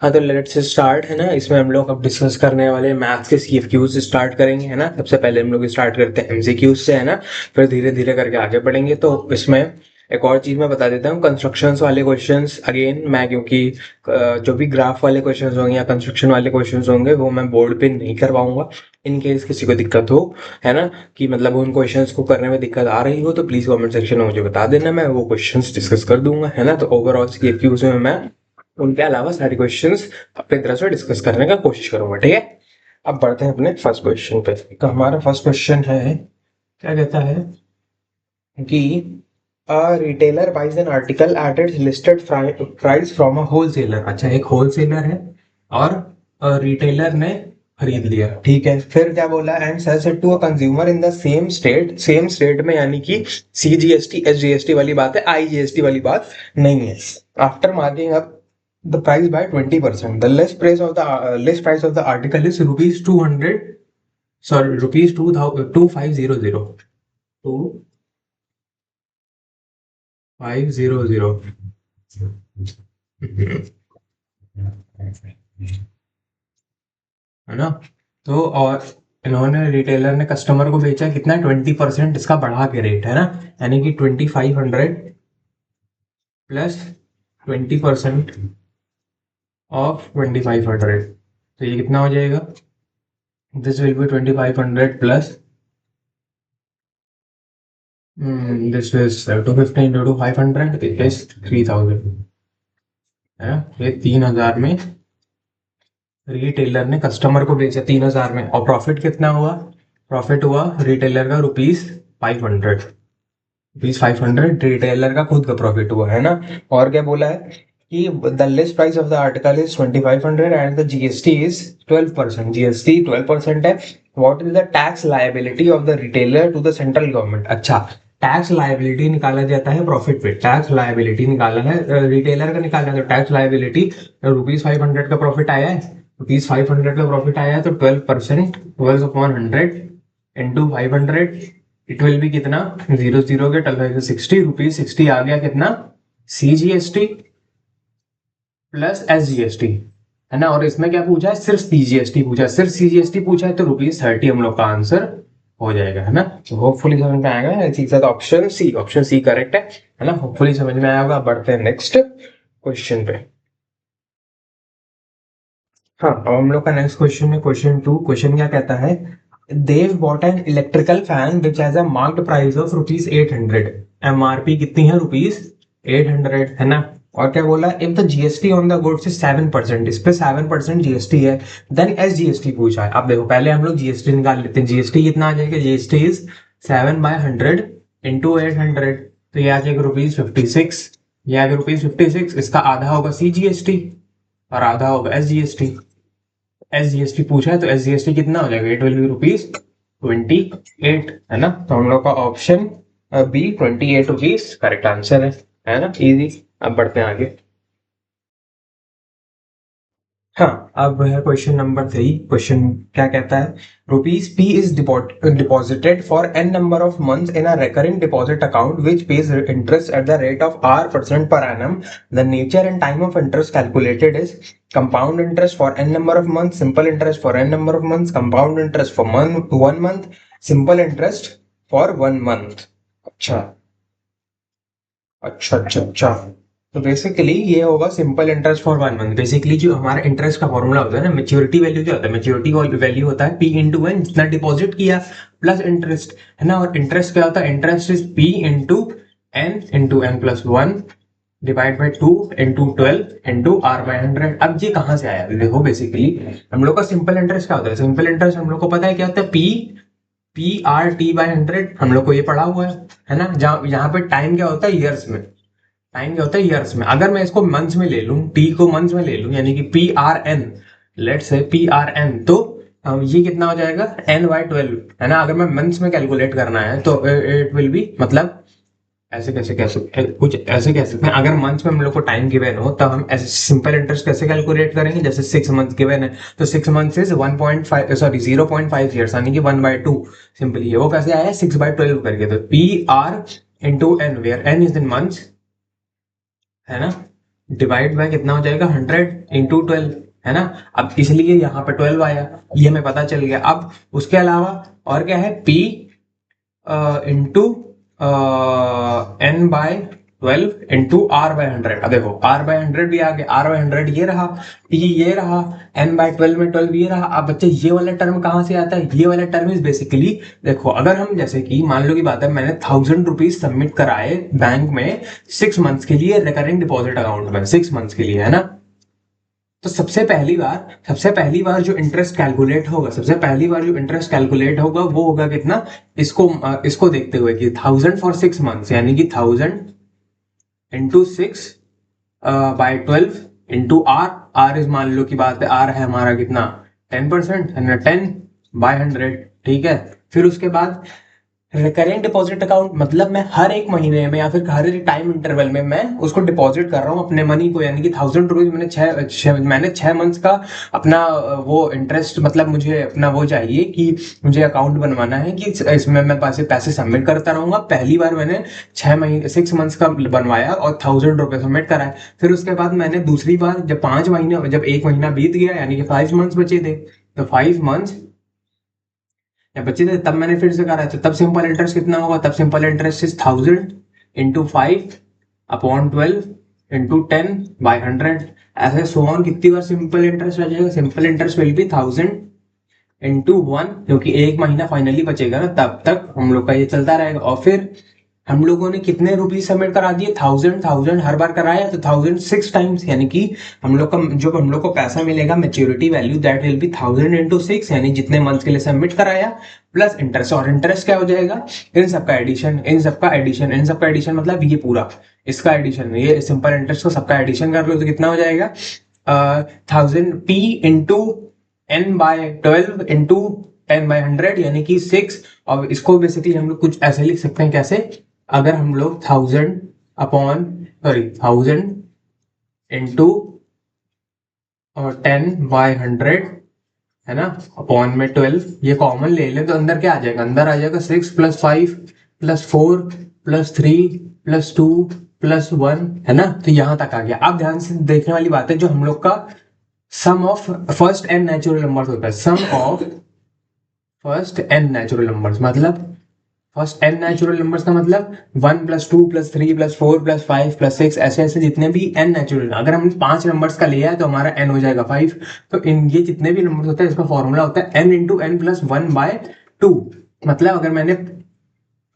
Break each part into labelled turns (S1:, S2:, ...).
S1: हाँ तो let's start है ना। इसमें हम लोग अब डिस्कस करने वाले मैथ्स के सीएफक्यूज स्टार्ट करेंगे है ना। सबसे पहले हम लोग स्टार्ट करते हैं एमसीक्यूज से है ना, फिर धीरे धीरे करके आगे बढ़ेंगे। तो इसमें एक और चीज मैं बता देता हूँ, कंस्ट्रक्शंस वाले क्वेश्चंस अगेन मैं, क्योंकि जो भी ग्राफ वाले क्वेश्चंस होंगे या कंस्ट्रक्शन वाले क्वेश्चंस होंगे वो मैं बोर्ड पे नहीं करवाऊंगा। इन केस किसी को दिक्कत हो है ना, कि मतलब उन क्वेश्चंस को करने में दिक्कत आ रही हो, तो प्लीज कमेंट सेक्शन में मुझे बता देना, मैं वो क्वेश्चंस डिस्कस कर दूंगा है ना। तो ओवरऑल सीएफक्यूज में मैं उनके अलावा सारे क्वेश्चंस अपनी तरफ से डिस्कस करने का कोशिश करूंगा, ठीक है। अब बढ़ते हैं अपने फर्स्ट क्वेश्चन पे। तो हमारा फर्स्ट क्वेश्चन है, क्या कहता है कि a retailer buys an article at its listed price from a wholesaler. अच्छा, एक होलसेलर है और रिटेलर ने खरीद लिया, ठीक है। फिर क्या बोला, and sells it to a consumer in the same state में, यानी कि सीजीएसटी एसजीएसटी वाली बात है, आईजीएसटी वाली बात नहीं है। After marking up the price by 20%, the list price of the article is rupees 200, sorry, rupees 2500, 2500 है ना। तो और इन्होंने रिटेलर ने कस्टमर को बेचा कितना, 20% इसका बढ़ा के रेट है ना, यानी कि 2500 प्लस 20% ऑफ 2500। तो ये कितना हो जाएगा, this will be 2500 plus this is 215 into 500, it is 3000 है ना। ये 3000 में रिटेलर ने कस्टमर को बेचा, 3000 में, और प्रॉफिट कितना हुआ, प्रॉफिट हुआ रिटेलर का रुपीज 500 रिटेलर का खुद का प्रॉफिट हुआ है ना। और क्या बोला है कि the list price of the article is 2500 and the GST is 12%, GST 12% है। What is the tax liability of the retailer to the central government. अच्छा, टैक्स लायबिलिटी निकाला जाता है प्रॉफिट पे, टैक्स लायबिलिटी निकाला है रिटेलर का, निकाला है। तो टैक्स लायबिलिटी, रुपीज 500 का प्रॉफिट आया है, रुपीज 500 का प्रॉफिट आया है, तो 12%, 12/100 इंटू 500, इट विल बी कितना, 0 के 12 रुपीज 60 आ गया कितना, सीजीएसटी प्लस एसजीएसटी है ना। और इसमें क्या पूछा है, सिर्फ सीजीएसटी पूछा है, सिर्फ सीजीएसटी पूछा है, तो रुपीज 30 हम लोग का आंसर हो जाएगा है ना। तो होपफुली समझ में आएगा। इसी के साथ ऑप्शन सी करेक्ट है ना। होपफुली समझ में आया होगा। बढ़ते हैं नेक्स्ट क्वेश्चन पे। हाँ, अब हम लोग का नेक्स्ट क्वेश्चन है क्वेश्चन 2। क्वेश्चन क्या कहता है, Dev bought an electrical fan which has a marked price of rupees 800। MRP कितनी है, रुपीज 800 है ना। और क्या बोला, if the GST on the goods is 7%, इस पे 7% जीएसटी है, देन एस जीएसटी पूछा है। अब देखो, पहले हम लोग जीएसटी निकाल लेते हैं। जीएसटी कितना आ जाएगा, जीएसटी इज 7/100 इंटू 800, तो ये आ जाएगा रुपीज 56। ये आ गया रुपीज 56, इसका आधा होगा सीजीएसटी और आधा होगा एसजीएसटी। एसजीएसटी पूछा है तो एसजीएसटी कितना हो जाएगा, इट विल बी रुपीज 28 है ना। तो हम लोग का option B 28 rupees correct answer है ना। इजी। अब बढ़ते हैं आगे। हाँ, अब है क्वेश्चन नंबर 3। क्वेश्चन क्या कहता है, rupees P is deposited for n number of months in a recurring deposit account which pays interest at the rate of R% per annum. The nature and time of interest calculated is compound interest for n number of months, simple interest for n number of months, compound interest for 1 month, simple interest for 1 month। अच्छा अच्छा अच्छा अच्छा। तो basically ये होगा simple interest for 1 month. Basically जो हमारा interest का फॉर्मूला होता है ना, मेच्योरिटी वैल्यू क्या होता है, मेच्योरिटी वैल्यू होता है पी इंटू एन, जितना डिपॉजिट किया प्लस इंटरेस्ट है ना। और इंटरेस्ट क्या होता है, interest is P into n plus 1 divide by 2 into 12 into R/100। अब ये कहाँ से आया, देखो बेसिकली हम लोग का सिंपल इंटरेस्ट क्या होता है, सिंपल इंटरेस्ट हम लोग को पता है क्या होता है, P/R/T/100 हम लोग को ये पढ़ा हुआ है ना। जहाँ यहाँ पे टाइम क्या होता है, ईयर्स में, टाइम क्या होता है ईयर्स में। अगर मैं इसको मंथ्स में ले लूं, टी को मंथ्स में ले लूं, यानी कि PRN, लेट्स से PRN, तो ये कितना हो जाएगा, N/12 है ना। अगर मैं मंथ्स में कैलकुलेट करना है तो इट विल बी, मतलब ऐसे कैसे कह सकते हैं, कुछ ऐसे कह सकते हैं, अगर मंथ्स में हम लोग को टाइम गिवन हो तब हम ऐसे सिंपल इंटरेस्ट कैसे कैलकुलेट करेंगे, जैसे 6 मंथ गिवन है तो 6 मंथ इज 1.5, सॉरी 0.5 ईयर्स, यानी कि 1/2 सिंपली है। वो कैसे आया, 6/12 करके। तो PR into n, where n is in months है ना। डिवाइड बाय कितना हो जाएगा 100 × 12, है ना। अब इसलिए यहाँ पे 12 आया, ये हमें पता चल गया। अब उसके अलावा और क्या है, P into n/12 into r/100। अब देखो r/100 भी आ गया, r/100 ये रहा, t ये रहा, n/12 में 12 ये रहा। अब बच्चे ये वाला टर्म कहाँ से आता है, ये वाला टर्म इज बेसिकली, देखो अगर हम जैसे कि मान लो की बात है मैंने 1000 रुपीज सबमिट कराए बैंक में 6 मंथ्स के लिए रिकरिंग डिपॉजिट अकाउंट में, 6 मंथ्स के लिए, है ना। तो सबसे पहली बार जो इंटरेस्ट कैलकुलेट होगा, सबसे पहली बार जो इंटरेस्ट कैलकुलेट होगा वो होगा कितना, इसको देखते हुए कि 1000 for 6 months, यानी कि 1000 × 6 by 12 इंटू आर इज, मान लो की बात है आर है हमारा कितना 10%, है ना, 10/100, ठीक है। फिर उसके बाद रिकरिंग डिपॉजिट अकाउंट, मतलब मैं हर एक महीने में या फिर हर एक टाइम इंटरवल में मैं उसको डिपॉजिट कर रहा हूँ अपने मनी को, यानी कि 1000 रुपीज मैंने 6 मंथ्स का अपना वो इंटरेस्ट, मतलब मुझे अपना वो चाहिए कि मुझे अकाउंट बनवाना है कि इसमें मैं पैसे सबमिट करता रहूंगा। पहली बार मैंने 6 महीने 6 मंथ्स का बनवाया और 1000 रुपये सबमिट कराए। फिर उसके बाद मैंने दूसरी बार जब 5 महीने, जब एक महीना बीत गया यानी कि 5 मंथ्स बचे थे, तो 5 मंथ्स या बच्चे थे, तब मैंने फिर से करा, तो तब सिंपल इंटरेस्ट कितना होगा, तब सिंपल इंटरेस्ट इज 1000 × 5 / 100 ऐसे सो ऑन। कितनी बार सिंपल इंटरेस्ट आ जाएगा, सिंपल इंटरेस्ट विल बी 1000 × 1, क्योंकि एक महीना फाइनली बचेगा ना, तब तक हम लोग का ये चलता रहेगा। और फिर हम लोगों ने कितने रुपीज सबमिट करा दिए, 1000 हर बार कराया, तो 1000 6 टाइम्स, यानी कि हम लोग का जो हम लोग को पैसा मिलेगा maturity value, that will be 1000 × 6, यानी जितने मंथ के लिए सबमिट कराया प्लस इंटरेस्ट। और इंटरेस्ट क्या हो जाएगा, इन सबका एडिशन, इन सबका एडिशन मतलब ये पूरा इसका एडिशन, ये सिंपल इंटरेस्ट को सबका एडिशन कर लो तो कितना हो जाएगा 1000 p इंटू n/12 इंटू 10/100, यानी कि 6। और इसको बेसिकली हम लोग कुछ ऐसे लिख सकते हैं, कैसे, अगर हम लोग 1000 इंटू 10/100, है ना, अपॉन में 12, ये कॉमन ले लें तो अंदर क्या आ जाएगा, अंदर आ जाएगा 6 + 5 + 4 + 3 + 2 + 1, है ना। तो यहां तक आ गया। अब ध्यान से देखने वाली बात है, जो हम लोग का sum of first n natural numbers होता है, sum of first n natural numbers, मतलब फर्स्ट एन नेचुरल नंबर्स का मतलब 1 + 2 + 3 + 4 + 5 + 6, ऐसे ऐसे जितने भी एन नेचुरल, अगर हम 5 नंबर्स का लिया है तो हमारा एन हो जाएगा 5। तो इन ये जितने भी नंबर्स होते हैं इसका फॉर्मूला होता है n × n + 1/2। मतलब अगर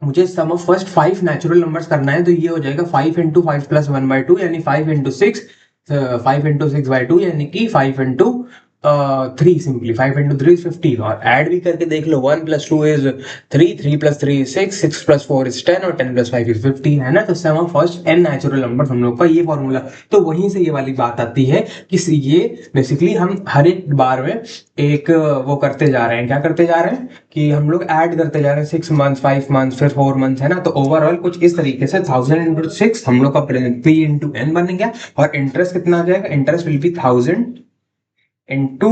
S1: मुझे सम ऑफ फर्स्ट 5 नेचुरल नंबर्स करना है तो ये हो जाएगा 5 × 5 + 1/2, यानी 5 × 6 यानी कि 5 × 3, सिंपली 5 × 3 is 15। और ऐड भी करके देख लो, 1 + 2 is 3, 3 + 3 is 6, 6 + 4 is 10 और 10 + 5 is 15, है ना। तो sum of first n natural number हम लोग का ये फॉर्मूला। तो वहीं से ये वाली बात आती है कि ये बेसिकली हम हर एक बार में एक वो करते जा रहे हैं, क्या करते जा रहे हैं कि हम लोग ऐड करते जा रहे हैं 6 मंथ्स, 5 मंथ्स, फिर 4 मंथ्स, है ना। तो ओवरऑल कुछ इस तरीके से 1000 × 6 हम लोग का p × n बन गया। और इंटरेस्ट कितना आ जाएगा, इंटरेस्ट विल बी 1000 इंटू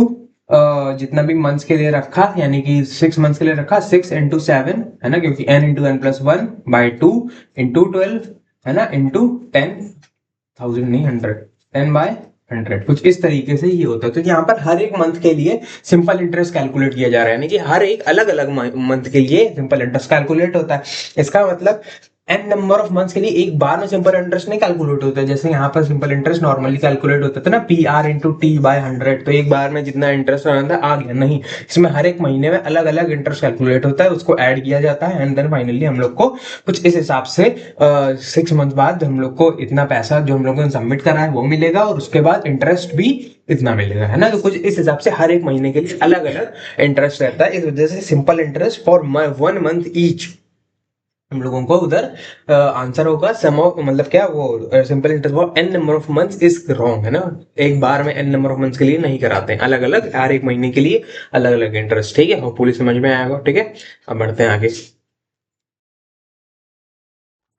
S1: जितना भी मंथ्स के लिए रखा, यानी कि 6 मंथ्स के लिए रखा, 6 × 7, है ना, क्योंकि n × n+1/2 इंटू 12, है ना, इंटू 10,000 नहीं 100, 10/100, कुछ इस तरीके से ये होता है। तो यहाँ पर हर एक मंथ के लिए सिंपल इंटरेस्ट कैलकुलेट किया जा रहा है, यानी कि हर एक अलग अलग मंथ के लिए सिंपल इंटरेस्ट कैलकुलेट होता है। इसका मतलब एन नंबर ऑफ मंथ्स के लिए एक बार में सिंपल इंटरेस्ट नहीं कैलकुलेट होता है, जैसे यहाँ पर सिंपल इंटरेस्ट नॉर्मली कैलकुलेट होता था ना, PR × T/100, तो एक बार में जितना इंटरेस्ट आ गया, नहीं, इसमें हर एक महीने में अलग अलग इंटरेस्ट कैलकुलेट होता है, उसको ऐड किया जाता है एंड देन फाइनली हम लोग को कुछ इस हिसाब से 6 मंथ बाद हम लोग को इतना पैसा जो हम लोगों ने सबमिट करा है वो मिलेगा, और उसके बाद इंटरेस्ट भी इतना मिलेगा, है ना। तो कुछ इस हिसाब से हर एक महीने के लिए अलग अलग इंटरेस्ट रहता है। इस वजह से simple interest for 1 month each हम लोगों को उधर आंसर होगा सम ऑफ, मतलब क्या वो simple interest for n number of months is wrong, है ना। एक बार में n नंबर ऑफ मंथ्स के लिए नहीं कराते हैं, अलग अलग हर एक महीने के लिए अलग अलग इंटरेस्ट, ठीक है। होपफुली समझ में आएगा, ठीक है। अब बढ़ते हैं आगे।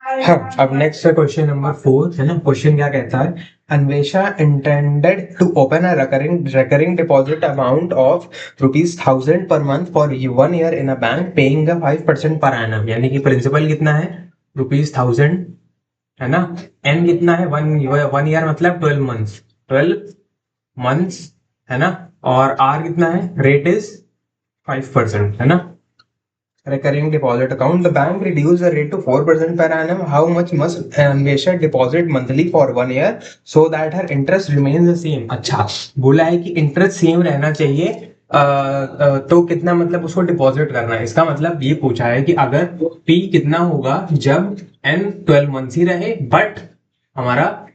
S1: हाँ, अब नेक्स्ट है क्वेश्चन नंबर 4, है ना। क्वेश्चन क्या कहता है, Anvesha intended to open a recurring deposit amount of ₹1000 per month for 1 year in a bank paying a 5% per annum, यानी कि प्रिंसिपल कितना है, ₹1000, है ना। एन कितना है, 1 ईयर मतलब 12 मंथ्स, 12 मंथ्स, है ना। और आर कितना है, रेट इज 5%, है ना। Recurring deposit account, the bank reduced the rate to 4% per annum. How much must Anvesha deposit monthly for 1 year so that her interest remains the same? अच्छा, बोला है कि इंटरेस्ट सेम रहना चाहिए। तो कितना मतलब उसको डिपॉजिट करना है, इसका मतलब ये पूछा है कि अगर पी कितना होगा जब एन 12 मंथ्स ही रहे, बट हमारा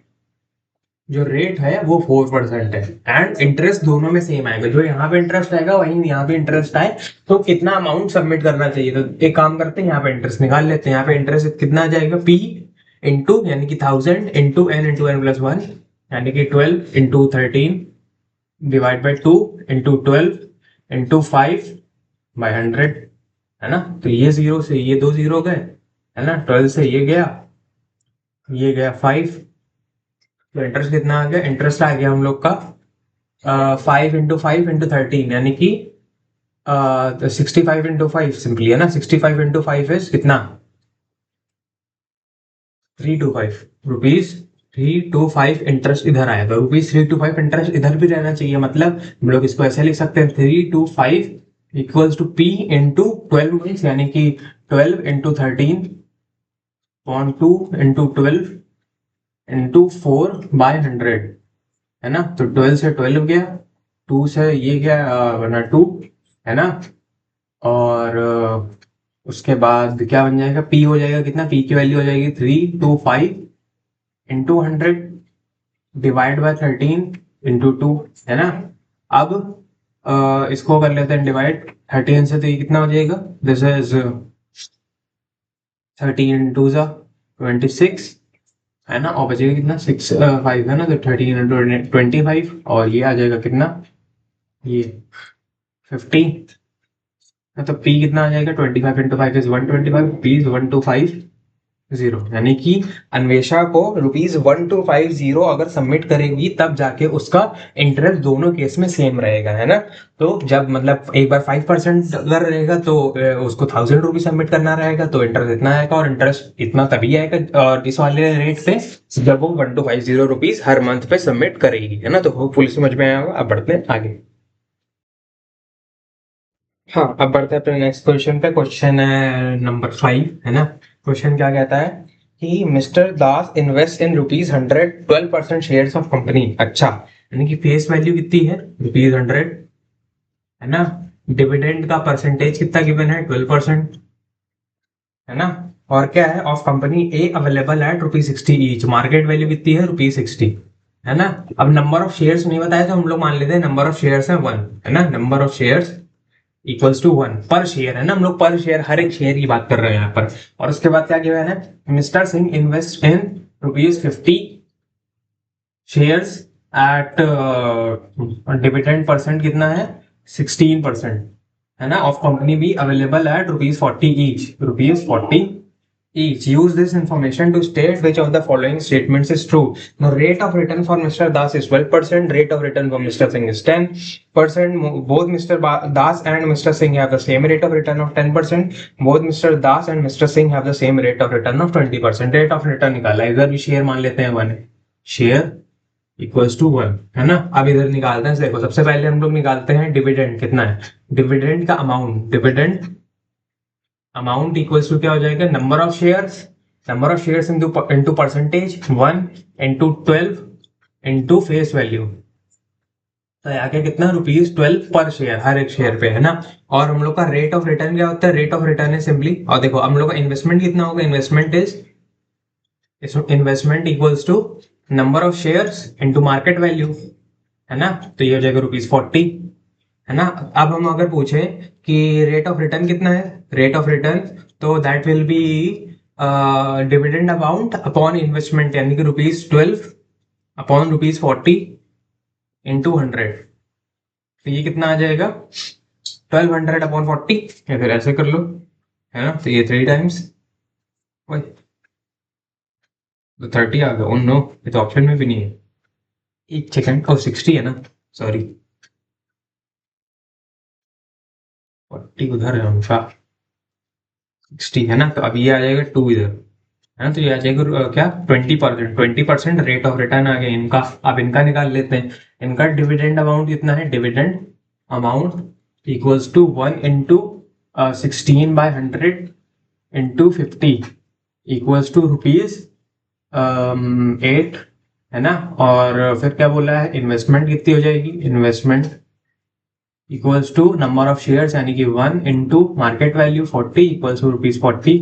S1: जो रेट है वो 4% है, एंड इंटरेस्ट दोनों में सेम आएगा, जो यहाँ पे इंटरेस्ट आएगा वहीं यहाँ पे इंटरेस्ट आए, तो कितना अमाउंट सबमिट करना चाहिए। तो एक काम करते हैं, यहाँ पे इंटरेस्ट निकाल लेते हैं। यहाँ पे इंटरेस्ट कितना आ जाएगा, पी इंटू यानी कि 1000 इंटू n 1, यानी कि 12 into 13 divide by 2 into 12 into 5/100, है ना। तो ये जीरो से ये दो जीरो गए, है ना। 12 से ये गया 5। तो इंटरेस्ट कितना आ गया, इंटरेस्ट आ गया हम लोग का 5 इंटू 5 इंटू 13, यानी कि 65 इंटू 5 सिंपली, है ना। 65 इंटू 5 इज कितना, 325 रुपीज। 325 इंटरेस्ट इधर आया, तो ₹325 इंटरेस्ट इधर भी रहना चाहिए, मतलब हम लोग इसको ऐसे लिख सकते हैं, 325 equals to P into 12 months, यानी कि 12 इंटू 13.2 इंटू 4/100, है ना। तो 12 से 12 गया, 2 से ये गया वरना 2, है ना। और उसके बाद क्या बन जाएगा, पी हो जाएगा कितना, पी की वैल्यू हो जाएगी 325 इंटू 100 डिवाइड बाय 13 इंटू 2, है ना। अब इसको कर लेते हैं डिवाइड 13 से, तो ये कितना हो जाएगा, दिस इज 13 इंटू 26, है ना। और बचेगा कितना, 5, है ना। तो 13 इंटू 25, और ये आ जाएगा कितना, ये 50। तो पी कितना आ जाएगा, 25 इंटू 5 इज 125, पी इज 1250, यानी कि अन्वेषा को ₹1250 अगर सबमिट करेगी तब जाके उसका इंटरेस्ट दोनों केस में सेम रहेगा, है ना। तो जब मतलब एक बार 5% अगर रहेगा तो उसको ₹1000 सबमिट करना रहेगा, तो इंटरेस्ट इतना आएगा, और इंटरेस्ट इतना तभी आएगा और इस वाले रेट पे जब वो ₹1250 हर मंथ पे सबमिट करेगी, है ना। तो होपफुली समझ में आया होगा। अब बढ़ते हैं आगे। हाँ, अब बढ़ते हैं अपने नेक्स्ट क्वेश्चन पे। क्वेश्चन है नंबर 5, है ना। क्वेश्चन क्या कहता है कि mister Das invest in ₹100 12% shares of company. अच्छा, यानी कि फेस वैल्यू कितनी है, ₹100, है ना। डिविडेंड का परसेंटेज कितना गिवन है, 12%, है ना। और क्या है, of company A available at ₹60 each, market value कितनी है, ₹60, है ना। अब नंबर ऑफ शेयर्स नहीं बताया, तो हम लोग मान लेते हैं नंबर ऑफ शेयर्स है 1, है ना। Number of shares equals to 1 per share, है ना। हम लोग पर शेयर, हर एक शेयर की बात कर रहे हैं यहाँ पर। और उसके बाद क्या गिवन है, mister Singh invest in ₹50 shares at dividend percent कितना है, 16%, है ना। ऑफ कंपनी भी available at ₹40 each, ₹40 each. Use this information to state which of the following statements is true. Now, rate of return for Mr. Das is 12%. Rate of return for Mr. Singh is 10%. Both Mr. Das and Mr. Singh have the same rate of return of 10%. Both Mr. Das and Mr. Singh have the same rate of return of 20%. Rate of return निकाला, इधर भी share मान लेते हैं 1 है, share equals to 1, है ना। अब इधर निकालते हैं, देखो सबसे पहले हम लोग निकालते हैं डिविडेंड कितना है, डिविडेंड का amount, dividend amount equals to क्या हो जाएगा, number of shares into percentage, 1 into 12 into face value. तो आगे कितना, ₹12 पर शेयर, हर एक शेयर पे, है ना। और हम लोग का रेट ऑफ रिटर्न क्या होता है, रेट ऑफ रिटर्न है सिंपली, और देखो हम लोग का इन्वेस्टमेंट कितना होगा, investment equals to number of shares into market value, है ना। तो ये हो जाएगा ₹40, है ना। अब हम अगर पूछे कि रेट ऑफ रिटर्न कितना है, रेट ऑफ रिटर्न, तो that will be dividend amount upon investment, यानी कि ₹12 अपॉन ₹40 इंटू 100। तो ये कितना आ जाएगा, 1200/40, या फिर ऐसे कर लो, है ना। तो ये 3 टाइम्स, तो 30 आ गया। नो, ये तो ऑप्शन में भी नहीं है, एक सेकंड, और 60 है ना, सॉरी, 40 उधर है हमेशा, 60, है ना। तो अब ये आ जाएगा 2 इधर, है ना। तो ये आ जाएगा क्या 20% रेट ऑफ रिटर्न आ गया इनका। अब इनका निकाल लेते हैं। इनका डिविडेंड अमाउंट कितना है, dividend amount equals to 1 into 16/100 into 50 equals to rupees 8, है ना। और फिर क्या बोला है, इन्वेस्टमेंट कितनी हो जाएगी, investment equals to number of shares यानी कि 1 into market value 40 equals to ₹40,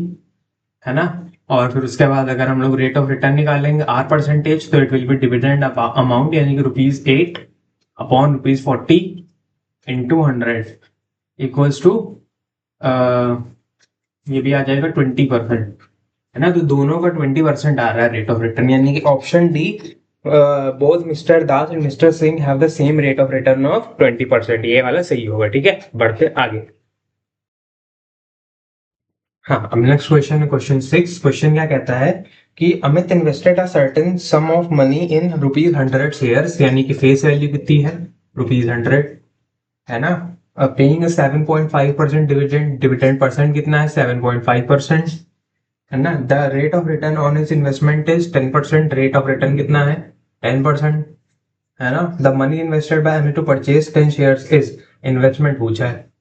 S1: है ना। और फिर उसके बाद अगर हम लोग रेट ऑफ रिटर्न निकालेंगे R%, तो it will B dividend amount यानी कि ₹8/40 into 100 इक्वल्स टू ये भी आ जाएगा 20%, है ना। तो दोनों का 20% आ रहा है रेट ऑफ रिटर्न, यानी कि option D, both mister Das and mister Singh have the same rate of return of 20%, ये वाला सही होगा। ठीक है, बढ़ते आगे। हाँ, अब नेक्स्ट क्वेश्चन है क्वेश्चन 6। क्वेश्चन क्या कहता है कि Amit invested a certain some of money in ₹100 shares, यानी कि फेस वैल्यू कितनी है, ₹100, है ना। पेइंग 7.5% डिविडेंड, डिविडेंड परसेंट कितना है, 7.5%, है ना। The rate of return on is investment is 10%, rate of return कितना है, 10%, है ना। The money invested by Amit to purchase 10 shares is, investment पूछा है,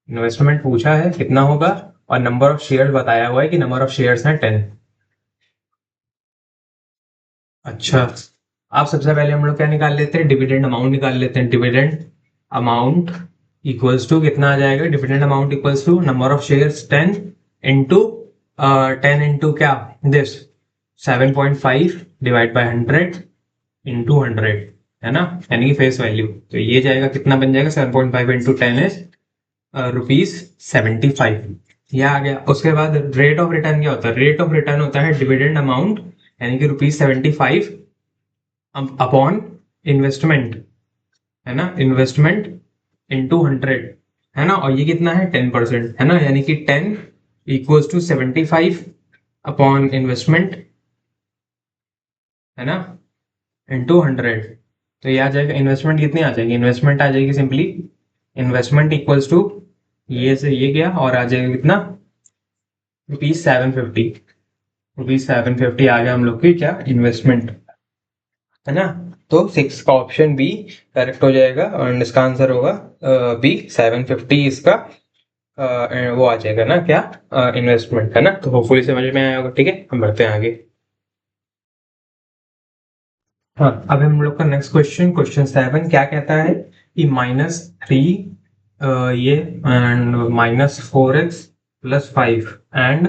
S1: इन्वेस्टमेंट पूछा है कितना होगा, और नंबर ऑफ शेयर बताया हुआ है कि नंबर ऑफ शेयर्स हैं 10। अच्छा, आप सबसे पहले हम लोग क्या निकाल लेते हैं, डिविडेंड अमाउंट निकाल लेते हैं। डिविडेंड अमाउंट इक्वल्स टू कितना आ जाएगा, dividend amount equals to number of shares 10 into 10 into क्या, दिस 7.5 डिवाइड बाय 100 इंटू 100, है ना, यानी कि फेस वैल्यू। तो ये जाएगा कितना बन जाएगा, 7.5 इंटू 10 इज ₹75, ये आ गया। उसके बाद रेट ऑफ रिटर्न क्या होता है, रेट ऑफ रिटर्न होता है डिविडेंड अमाउंट यानी कि ₹75 अपॉन इन्वेस्टमेंट, है ना, इन्वेस्टमेंट इंटू 100, है ना। और ये कितना है, 10%, है ना, यानी कि 10 इक्वल्स टू 75 अपॉन इन्वेस्टमेंट, है ना, इंटू 100। तो ये आ जाएगा, इन्वेस्टमेंट कितनी आ जाएगी, इन्वेस्टमेंट आ जाएगी सिंपली, इन्वेस्टमेंट इक्वल्स टू ये से ये गया और आ जाएगा कितना, ₹750, ₹750 आ गया हम लोग की क्या, इन्वेस्टमेंट, है ना। तो 6 का ऑप्शन बी करेक्ट हो जाएगा और इसका आंसर होगा बी, 750 इसका वो आ जाएगा ना क्या, इन्वेस्टमेंट, है ना। तो होपफुली समझ में आया होगा। ठीक है, हम बढ़ते हैं आगे। हाँ, अब हम लोग का नेक्स्ट क्वेश्चन, क्वेश्चन 7 क्या कहता है कि -3 ये and -4x+5 and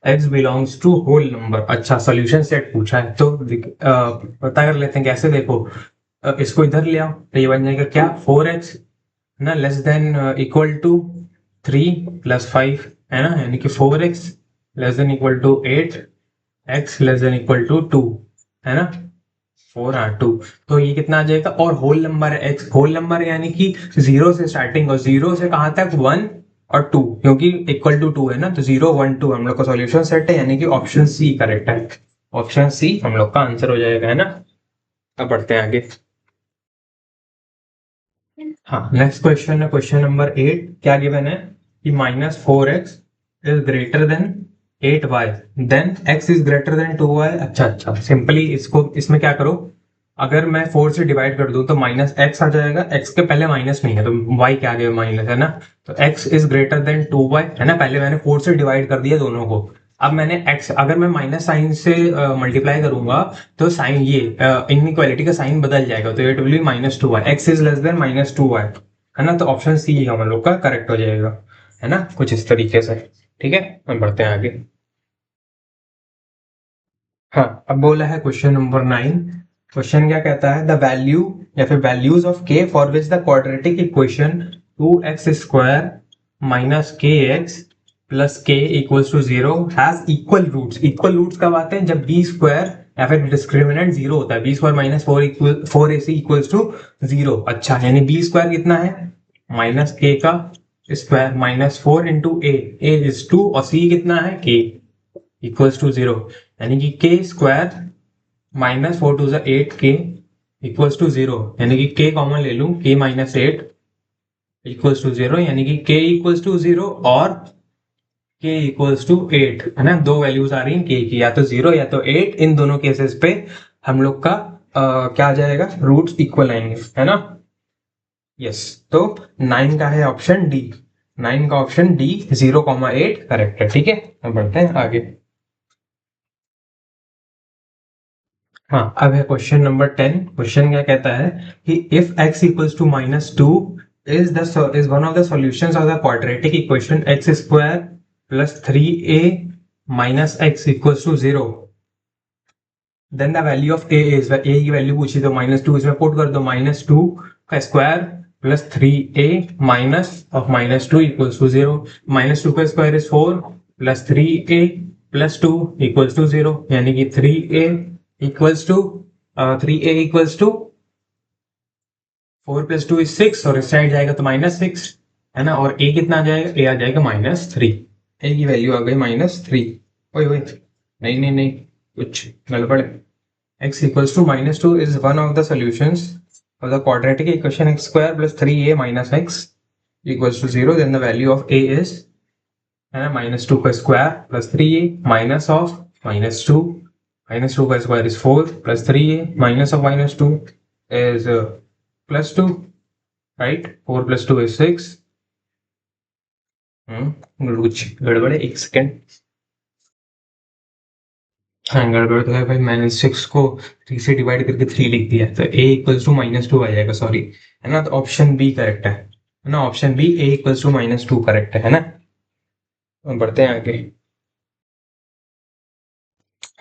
S1: x belongs to whole number. अच्छा, सोल्यूशन सेट पूछा है, तो पता कर लेते हैं कैसे। देखो, इसको इधर ले आओ तो ये बन जाएगा क्या, 4x, ना, लेस देन इक्वल टू 3+5, है ना, यानी कि 4x less than equal to 8, x less than equal to 2, है ना, 4 और 2। तो ये कितना आ जाएगा, और होल नंबर है x, होल नंबर यानी कि 0 से स्टार्टिंग, और 0 से कहां तक, 1 और 2, क्योंकि इक्वल टू 2 है ना, तो 0 1 2 हम लोग का सॉल्यूशन सेट है, यानी कि ऑप्शन सी करेक्ट है। ऑप्शन सी हम लोग का आंसर हो जाएगा, है ना। अब बढ़ते हैं आगे। हाँ, नेक्स्ट क्वेश्चन है क्वेश्चन नंबर 8। क्या गिवन है कि -4x is greater than 8y, then x is greater than 2y। अच्छा, सिंपली इसको, इसमें क्या करो, अगर मैं 4 से डिवाइड कर दूं तो -x आ जाएगा, x के पहले माइनस नहीं है तो y के आगे माइनस, है ना। तो x is greater than 2y, है ना, पहले मैंने 4 से डिवाइड कर दिया दोनों को। अब मैंने x, अगर मैं माइनस साइन से मल्टीप्लाई करूंगा तो साइन ये इनइक्वालिटी का साइन बदल जाएगा, तो it will B -2y, x is less than -2y, है ना। तो ऑप्शन सी हम लोग का करेक्ट हो जाएगा, है ना, कुछ इस तरीके से। ठीक है, हम बढ़ते हैं आगे। हाँ, अब बोला है क्वेश्चन नंबर 9। क्वेश्चन क्या कहता है, द वैल्यू या फिर values of k for which the quadratic equation 2x² minus kx plus k equals to 0 has equal roots. Equal roots कब आते हैं, जब b स्क्वायर या फिर डिस्क्रिमिनेंट 0 होता है, b square minus 4ac equals to 0। अच्छा, यानी b स्क्वायर कितना है, माइनस k का square minus 4 into a is 2, और c कितना है, k इक्वल्स टू 0, यानी कि k square -4 × 2 = 8k equals to 0, यानी कि k कॉमन ले लूं, k -8 इक्वल्स टू 0, यानी कि k इक्वल्स टू 0 और k इक्वल्स टू 8, है ना, दो वैल्यूज आ रही हैं k की, या तो 0 या तो 8। इन दोनों केसेस पे हम लोग का क्या आ जाएगा, रूट्स इक्वल आएंगे, है ना। यस, तो 9 का है ऑप्शन डी, 9 का ऑप्शन डी 0,8 करेक्ट है। ठीक है, अब बढ़ते हैं आगे। हाँ, अब है क्वेश्चन नंबर 10। क्वेश्चन क्या कहता है कि if x equals to -2 is one of the solutions of the quadratic equation x square plus 3a minus x equals to 0, then the value of a is, a की value पूछी तो -2 इसमें put कर दो, -2 का square plus 3a minus of -2 equals to 0, -2 का square is 4 plus 3a plus 2 equals to 0, यानी कि 3a equals to 3a equals to 4 plus 2 is 6, और इस साइड जाएगा तो -6, है ना। और a कितना आ जाएगा, a आ जाएगा -3, a की वैल्यू आ गई -3। ओए ओए, नहीं नहीं नहीं, कुछ गड़बड़ है। x equals to -2 is one of the solutions of the quadratic equation x square plus 3a minus x equals to 0, then the value of a is -2 का square plus 3a minus of -2, -2 का square is 4 plus 3a minus of -2 is +2, right. 4 plus 2 is 6। कुछ गड़बड़ है, एक second. हाँ, गड़बड़ तो है भाई, मैंने 6 को 3 से डिवाइड करके 3 लिख दिया, तो a इक्वल्स टू -2 आ जाएगा, सॉरी, है ना। तो ऑप्शन बी करेक्ट है ना, option B a equals to -2 correct है ना। बढ़ते हैं आगे।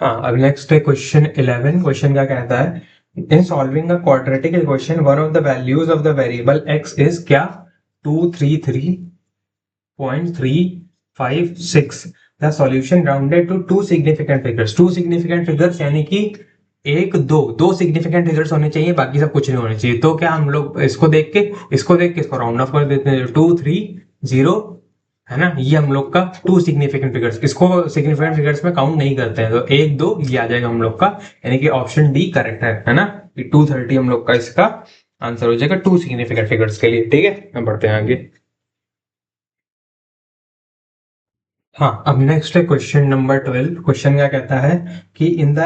S1: हाँ, अब नेक्स्ट है क्वेश्चन 11। क्वेश्चन क्या कहता है, in solving a quadratic equation one of the values of the variable x is क्या, 233.356, the solution rounded to two significant figures. Two significant figures यानी कि एक दो सिग्निफिकेंट फिगर्स होने चाहिए, बाकी सब कुछ नहीं होने चाहिए। तो क्या हम लोग इसको देख के इसको राउंड ऑफ कर देते हैं, 230, है ना। ये हम लोग का टू सिग्निफिकेंट फिगर्स, इसको सिग्निफिकेंट फिगर्स में काउंट नहीं करते हैं, तो 1 2 ये आ जाएगा हम लोग का, यानी कि ऑप्शन डी करेक्ट है ना। 230 हम लोग का इसका आंसर हो जाएगा टू सिग्निफिकेंट फिगर्स के लिए। ठीक है, अब बढ़ते हैं आगे। हाँ, अब नेक्स्ट है क्वेश्चन नंबर 12। क्वेश्चन क्या कहता है कि in the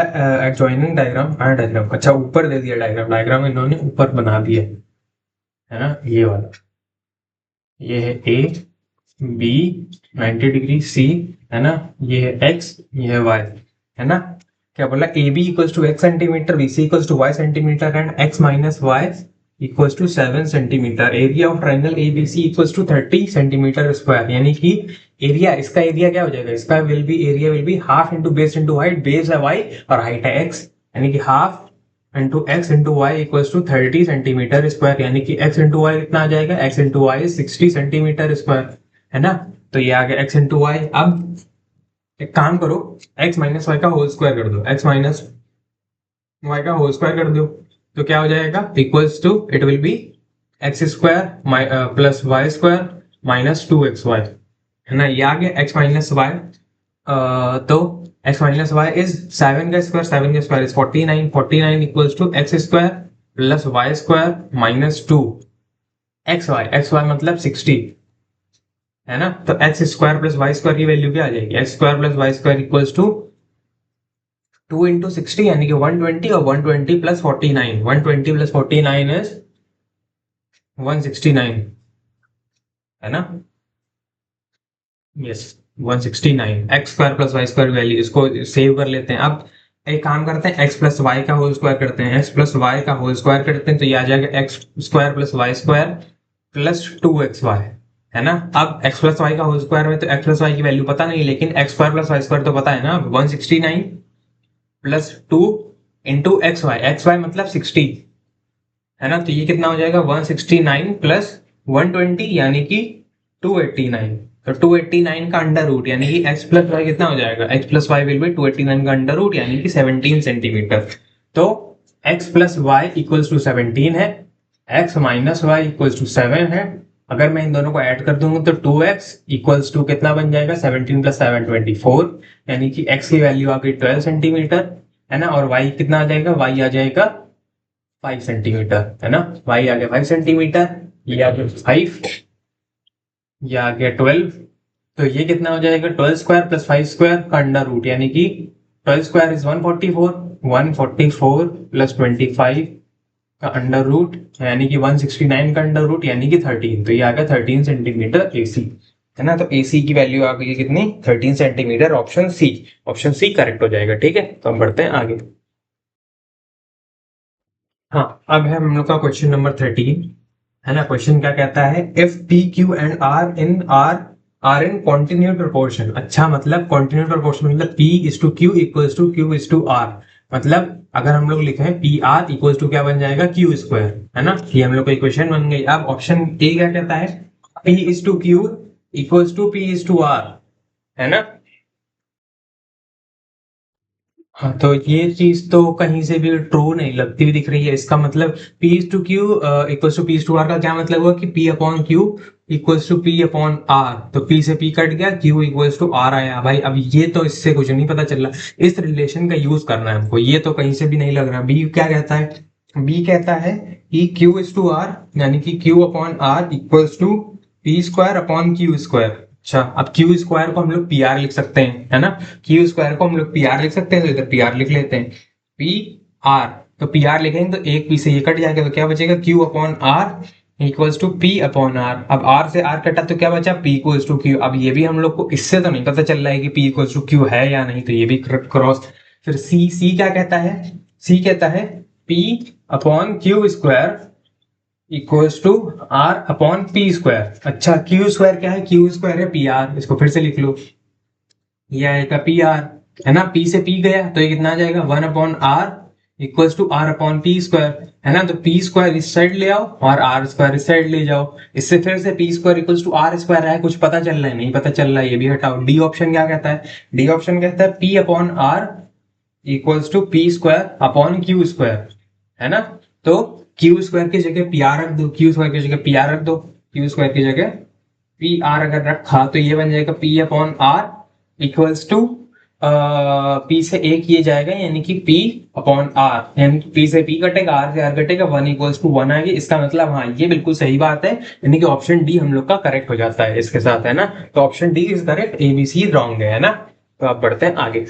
S1: adjoining diagram, diagram, अच्छा ऊपर दे दिया डायग्राम, डायग्राम इन्होंने ऊपर बना दिया, है ना, ये वाला, ये है ए बी 90 डिग्री, सी, है ना, ये है एक्स, ये है वाई, है ना। क्या बोला, A B equals to x centimetre, B C equals to y centimetre, and x minus y equals to 7 centimetre. Area of triangle A B C equals to 30 centimetre square, यानी कि area, इसका area क्या हो जाएगा, इसका will be, area will be half into base into height, base है y और height है एक्स, यानी कि half into x into y equals to 30 centimetre square, यानी कि एक्स इंटू वाई कितना आ जाएगा, x into y 60 centimetre square, है ना। तो ये आ गया एक्स इंटू वाई। अब एक काम करो, एक्स माइनस वाई का होल स्क्वायर कर दो, एक्स माइनस वाई का होल स्क्वायर कर दो, तो क्या हो जाएगा, equals to, it will be x square plus y square minus 2xy, है ना। ये आ गया एक्स माइनस वाई, तो एक्स माइनस वाई इज 7 का स्क्वायर, 7 का square is 49, 49 equals to x square plus y square minus 2 x y मतलब 60, है ना। तो x square plus y square की वैल्यू क्या आ जाएगी, x square plus y square equals to 2 into 60, यानी कि 120, और 120 प्लस 49, 120 प्लस 49 इज 169, है ना। Yes, 169, x square plus y square value, इसको सेव कर लेते हैं। अब एक काम करते हैं, एक्स प्लस वाई का होल स्क्वायर करते हैं, एक्स प्लस वाई का होल स्क्वायर करते हैं, तो ये आ जाएगा x square plus y square plus 2xy, है ना। अब x प्लस वाई का होल स्क्वायर में तो x प्लस वाई की वैल्यू पता नहीं, लेकिन x square plus y square तो पता है ना, 169 प्लस 2 इंटू एक्स वाई मतलब 60, है ना। तो ये कितना हो जाएगा, 169 प्लस 120 यानी कि 289, तो 289 का अंडर रूट, यानी कि x प्लस वाई कितना हो जाएगा, x plus y will be 289 का अंडर रूट, यानी कि 17 सेंटीमीटर। तो x plus y equals to 17 है, x minus y equals to 7 है। अगर मैं इन दोनों को ऐड कर दूंगा तो 2x इक्वल्स टू कितना बन जाएगा, 17 प्लस 7 24, यानी कि x की वैल्यू आ गई 12 सेंटीमीटर, है ना। और y कितना आ जाएगा, y आ जाएगा 5 सेंटीमीटर, है ना। y आ गया 5 सेंटीमीटर, ये आ गया 5, ये आ गया 12, तो ये कितना हो जाएगा 12 स्क्वायर प्लस 5 स्क्वायर का अंडर रूट, यानी कि 12 स्क्वायर इज 144, 144 प्लस 25 का अंडर रूट यानी कि 169 का अंडर रूट यानी कि 13, तो ये आ गया 13 सेंटीमीटर एसी, है ना। तो एसी की वैल्यू आ गई कितनी 13 centimetre, option C, option C correct हो जाएगा। ठीक है, तो हम बढ़ते हैं आगे। हाँ, अब है हम लोग का क्वेश्चन नंबर 13, है ना। क्वेश्चन क्या कहता है, if P Q and R in continued proportion. अच्छा, मतलब कॉन्टिन्यूड प्रोपोर्शन मतलब P is to Q equals to Q is to R, मतलब अगर हम लोग लिखें पी आर इक्वल्स टू क्या बन जाएगा क्यू स्क्वायर, है ना। ये हम लोग का इक्वेशन बन गई। अब ऑप्शन ए क्या कहता है, P is to Q equals to P is to R, है ना। हाँ, तो ये चीज तो कहीं से भी ट्रू नहीं लगती हुई दिख रही है। इसका मतलब P is to Q equals to P is to R का क्या मतलब हुआ कि P upon Q equals to P upon R, तो P से P कट गया, Q इक्वल्स टू R आया। भाई अब ये तो इससे कुछ नहीं पता चल रहा, इस रिलेशन का यूज करना है हमको, ये तो कहीं से भी नहीं लग रहा। B क्या कहता है, B कहता है कि Q इज टू R यानी कि Q upon R equals to P square upon Q square. अच्छा, अब क्यू स्क्वायर को हम लोग पी आर लिख सकते हैं, है ना। क्यू स्क्वायर को हम लोग पी आर लिख सकते हैं, तो इधर पी आर लिख लेते हैं, पी आर। तो पी आर लिखेंगे तो एक पी से ये कट जाएगा, तो क्या बचेगा Q upon R equals to P upon R. अब आर से आर कटा तो क्या बचा पी इक्वल्स टू क्यू। अब ये भी हम लोग को इससे तो नहीं पता चल रहा है कि पी इक्वल्स टू क्यू है या नहीं, तो ये भी क्रॉस। फिर सी, सी क्या कहता है, सी कहता है P upon Q square equals to R upon P square. अच्छा, क्यू स्क्वायर क्या है, क्यू स्क्वायर है पी आर, इसको फिर से लिख लो, ये आएगा पी आर, है ना। पी से पी गया तो ये कितना आ जाएगा 1 upon R equals to R upon P square, है ना। तो पी स्क्वायर इस साइड ले आओ और आर स्क्वायर इस साइड ले जाओ, इससे फिर से P square equals to R square है। कुछ पता चल रहा है, नहीं पता चल रहा है, ये भी हटाओ। डी ऑप्शन क्या कहता है, डी ऑप्शन कहता है P upon R equals to P square upon Q square, है ना। तो क्यू स्क्वायर की जगह पी आर रख दो, क्यू स्क्वायर की जगह पी आर रख दो, क्यू स्क्वायर की जगह पी आर अगर रखा तो ये बन जाएगा P upon R equals to P से एक ये जाएगा यानी कि पी अपॉन आर, यानी कि पी से पी कटेगा, आर से आर कटेगा, 1 इक्वल्स टू 1 आएगी। इसका मतलब हाँ, ये बिल्कुल सही बात है, यानी कि ऑप्शन डी हम लोग का करेक्ट हो जाता है इसके साथ, है ना। तो option D is correct, A B C wrong है ना। तो आप बढ़ते हैं आगे।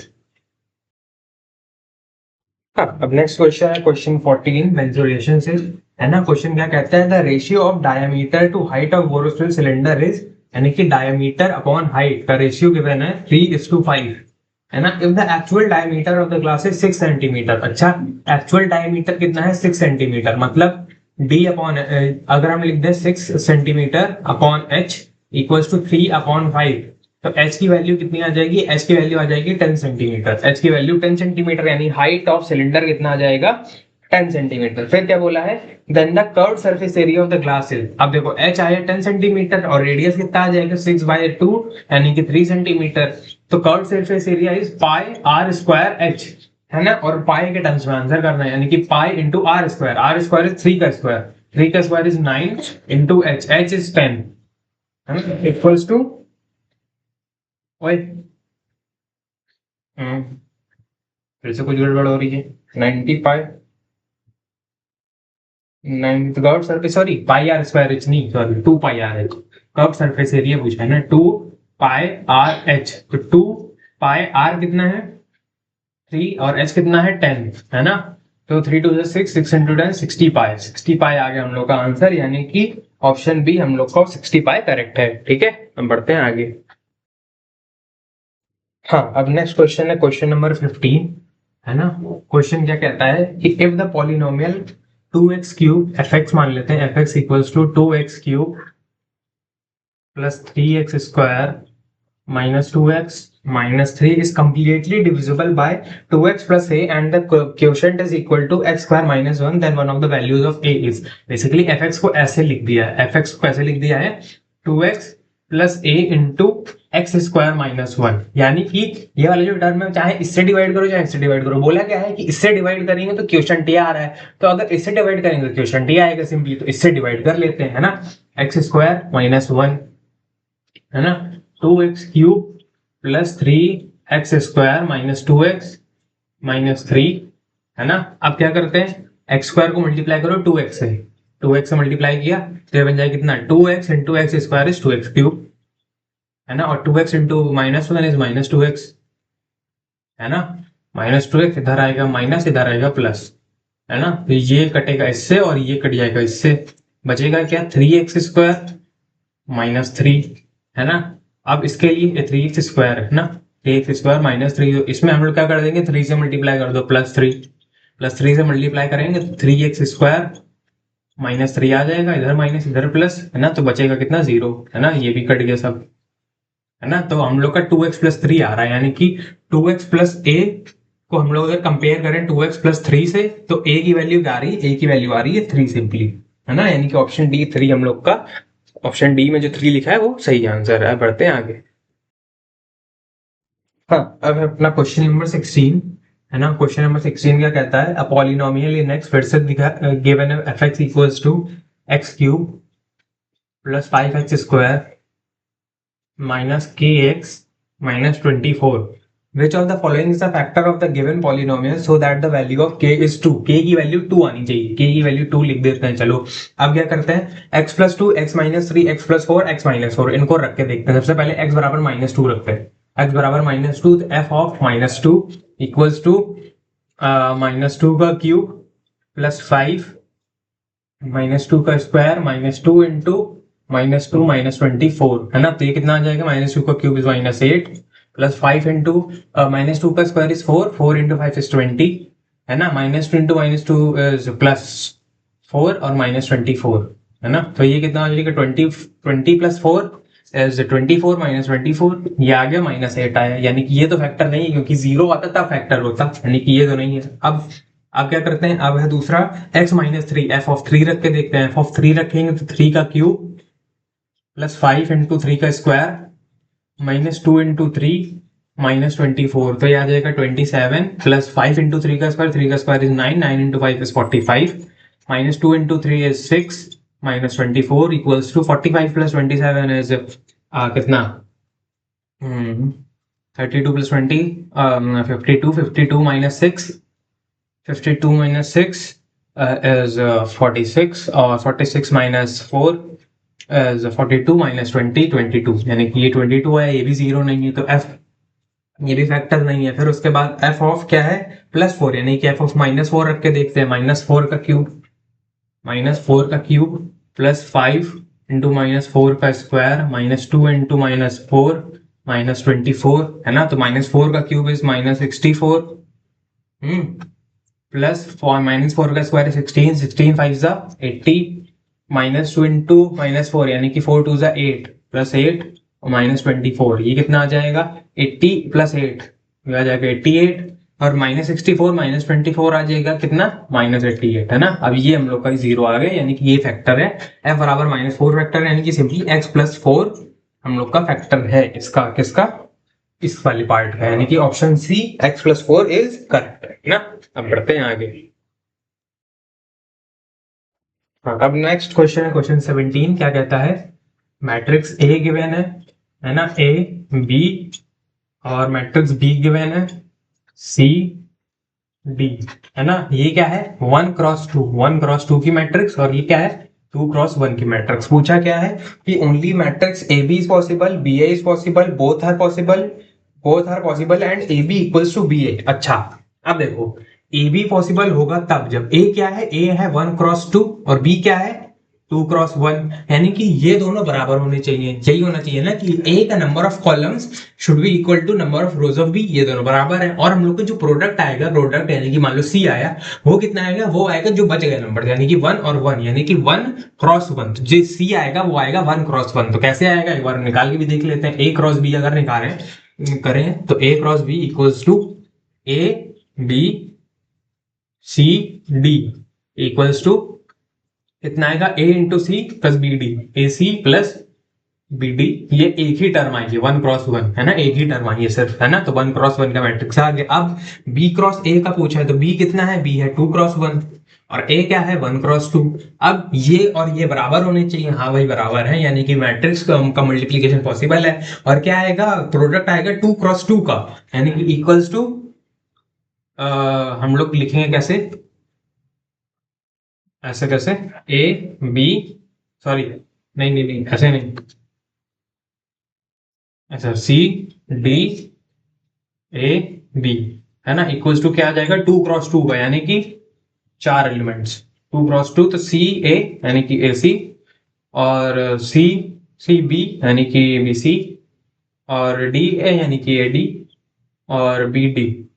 S1: हाँ, अब नेक्स्ट क्वेश्चन है क्वेश्चन 14 मेंसुरेशन से, है ना। क्वेश्चन क्या कहता है, the ratio of diameter to height of Borosil cylinder is, यानी कि डायमीटर अपॉन हाइट का रेशियो गिवन है 3:5, है ना। If the actual diameter of the glass is 6 centimetre. अच्छा, एक्चुअल डायमीटर कितना है 6 सेंटीमीटर, मतलब डी अपॉन, अगर हम लिख दें 6 centimetre upon H equals to 3/5, तो एच की वैल्यू कितनी आ जाएगी, एच की वैल्यू आ जाएगी 10 सेंटीमीटर, एच की वैल्यू 10 सेंटीमीटर, यानी हाइट ऑफ सिलेंडर कितना आ जाएगा 10 सेंटीमीटर। फिर क्या बोला है, then the curved surface area of the glass is. अब देखो एच आया 10 सेंटीमीटर और रेडियस कितना आ जाएगा 6/2 यानी कि 3 सेंटीमीटर। तो curved surface area is pi are square H, है ना। और पाई के टर्म्स में आंसर करना है, यानी कि pi into R square is 3 का स्क्वायर, 3 का square is 9 into H is 10, है ना, इक्वल्स टू, ओए फिर से कुछ गड़बड़ हो रही है, 95 9 curve surface, sorry pi are square h नहीं, sorry 2 pi r h, curve surface area पूछा है ना, 2 पाई आर एच। तो 2 पाई आर कितना है 3 और एच कितना है 10, है ना। तो 3 2 6, 6 इंटू 10 60 पाई, 60 पाई आ गया हम लोग का आंसर, यानी कि ऑप्शन बी हम लोग का 60 पाई करेक्ट है। ठीक है, हम बढ़ते हैं आगे। हाँ, अब नेक्स्ट क्वेश्चन है क्वेश्चन नंबर 15, है ना। क्वेश्चन क्या कहता है कि if the polynomial 2x cube F X मान लेते हैं, F X equals to 2x cube plus 3x square minus 2x minus 3 is completely divisible by 2x plus a and the quotient is equal to x square minus 1, then one of the values of a is, basically fx को ऐसे लिख दिया है, fx को ऐसे लिख दिया है 2x plus a into x square minus 1, यानी कि ये वाला जो टर्म है चाहे इससे डिवाइड करो चाहे इससे डिवाइड करो। बोला क्या है कि इससे डिवाइड करेंगे तो क्वेश्चन टी आ रहा है, तो अगर इससे डिवाइड करेंगे तो क्वेश्चन टी आएगा सिंपली, तो इससे डिवाइड कर लेते हैं, है ना। एक्स स्क्वायर माइनस 1, है ना, 2x cube plus 3x square minus 2x minus 3, है ना। अब क्या करते हैं, एक्स स्क्वायर को मल्टीप्लाई करो 2x से, 2x से मल्टीप्लाई किया तो ये बन जाएगा कितना 2x into x square is 2x cube, है ना, और 2x इंटू -1 इज -2x, है ना, -2x इधर आएगा माइनस, इधर आएगा प्लस, है ना, तो ये कटेगा इससे और ये कट जाएगा इससे, बचेगा क्या 3x² -3, है ना। अब इसके लिए 3x² है ना, 3x² -3, इसमें हम लोग क्या कर देंगे 3 से मल्टीप्लाई कर दो, +3 से मल्टीप्लाई करेंगे तो 3x² -3 आ जाएगा, इधर माइनस इधर प्लस, है ना, तो बचेगा कितना 0, है ना, ये भी कट गया सब, है ना। तो हम लोग का 2x+3 आ रहा है, यानी कि 2x+a को हम लोग अगर कंपेयर करें 2x+3 से, तो a की वैल्यू क्या आ रही है, a की वैल्यू आ रही है 3 सिंपली, है ना, यानी कि ऑप्शन डी 3 हम लोग का, ऑप्शन डी में जो 3 लिखा है वो सही आंसर है। बढ़ते हैं आगे। हाँ, अब है अपना क्वेश्चन नंबर 16, है ना। क्वेश्चन नंबर 16 क्या कहता है, अ पॉलिनोमियल इन एक्स, फिर से दिखा, given F X equals to x³ plus 5x² minus kx minus 24. Which of the following is the factor of the given polynomial so that the value of k is 2? k की value 2 आनी चाहिए, k की value 2 लिख देते हैं। चलो अब क्या करते हैं, x+2 x-3 x+4 x-4 इनको रख के देखते हैं। सबसे पहले x बराबर -2 रखते हैं, x बराबर -2, तो f ऑफ -2 इक्वल्स टू -2 का क्यूब प्लस 5 -2 का स्क्वायर -2 इंटू -2 -24, है ना, तो ये कितना आ जाएगा, -2 का क्यूब इज -8 प्लस 5 इंटू -2 का स्क्वायर इज 4, 4 इंटू 5 इज 20, है ना, -2 इंटू -2 इज +4 और -24, है ना, तो ये कितना हो जाएगा 20 प्लस 4 इज 24 -24, ये आ गया -8 आया, यानी कि ये तो फैक्टर नहीं है, क्योंकि 0 आता तब फैक्टर होता, यानी कि ये तो नहीं है। अब क्या करते हैं, अब है दूसरा x-3, f(3) रख के देखते हैं, f(3) रखेंगे तो 3 का क्यूब प्लस 5 इंटू 3 का स्क्वायर -2 इंटू 3 -24, तो ये आ जाएगा 27 प्लस 5 इंटू 3 का स्क्वायर, 3 का square is 9, 9 into 5 is 45, -2 into 3 is 6 -24 equals to 45 plus 27 is कितना 32 प्लस 20 52, 52 माइनस 6, 52 minus 6 is 46, और 46 minus 4 is 42 minus 20 22, यानी कि ये 22 है, ये भी 0 नहीं है, तो f ये भी फैक्टर नहीं है। फिर उसके बाद f ऑफ क्या है +4, यानी कि f ऑफ -4 रख के देखते हैं, -4 का क्यूब प्लस 5 इंटू -4 का स्क्वायर -2 इंटू -4 -24, है ना, तो -4 का क्यूब इज -64 प्लस -4 का स्क्वायर 16, 16 5 जा 80, -2 इंटू -4 यानी कि 4 2 जा 8 प्लस 8 और -24, ये कितना आ जाएगा 80 प्लस 8, ये आ जाएगा 88, और -64 -24 आ जाएगा कितना -88, है ना। अब ये हम लोग का 0 आ गया, यानी कि ये फैक्टर है, f बराबर -4 फैक्टर, यानी कि सिंपली x+4 हम लोग का फैक्टर है, इसका किसका, इस वाली पार्ट का, यानी कि option C x+4 is correct, है ना। अब बढ़ते हैं आगे। हाँ, अब नेक्स्ट क्वेश्चन है क्वेश्चन 17, क्या कहता है, मैट्रिक्स ए गिवन है ना, ए बी, और मैट्रिक्स बी गिवन है सी डी, है ना, ये क्या है 1 क्रॉस 2 की मैट्रिक्स, और ये क्या है 2 क्रॉस 1 की मैट्रिक्स। पूछा क्या है कि only matrix A B is possible, B A is possible, both are possible and A B equals to B A. अच्छा, अब देखो ए बी पॉसिबल होगा तब जब ए क्या है, ए है 1 क्रॉस 2 और बी क्या है 2 क्रॉस 1, यानी कि ये दोनों बराबर होने चाहिए, यही होना चाहिए ना कि ए का number of columns should be equal to number of rows of B, ये दोनों बराबर है। और हम लोग का जो प्रोडक्ट आएगा, प्रोडक्ट यानी कि मान लो सी आया, वो कितना आएगा, वो आएगा जो बच गया नंबर, यानी कि 1 और 1, यानी कि 1 क्रॉस 1, तो जो सी आएगा वो आएगा 1 क्रॉस 1। तो कैसे आएगा एक बार निकाल के भी देख लेते हैं, ए क्रॉस बी अगर निकालें करें तो A cross B equals to A B C D equals to कितना आएगा, A into C plus B D, A C plus B D, ये एक ही टर्म आएगी 1 क्रॉस 1, है ना, एक ही टर्म आई है सिर्फ, है ना, तो 1 क्रॉस 1 का मैट्रिक्स आ गया। अब बी क्रॉस ए का पूछा है, तो बी कितना है, बी है 2 क्रॉस 1 और ए क्या है 1 क्रॉस 2। अब ये और ये बराबर होने चाहिए, हाँ भाई बराबर है, यानी कि मैट्रिक्स का मल्टीप्लीकेशन पॉसिबल है। और क्या आएगा, प्रोडक्ट आएगा 2 क्रॉस 2 का, यानी कि इक्वल्स टू हम लोग लिखेंगे कैसे, ऐसे कैसे, ए बी, सॉरी नहीं नहीं नहीं ऐसे नहीं, अच्छा सी डी ए बी, है ना, इक्वल्स टू क्या आ जाएगा, 2 क्रॉस 2 का, यानी कि 4 एलिमेंट्स, 2 क्रॉस 2, तो सी ए यानी कि ए सी, और सी सी बी यानी कि बी सी, और डी ए यानी कि ए डी, और बी डी,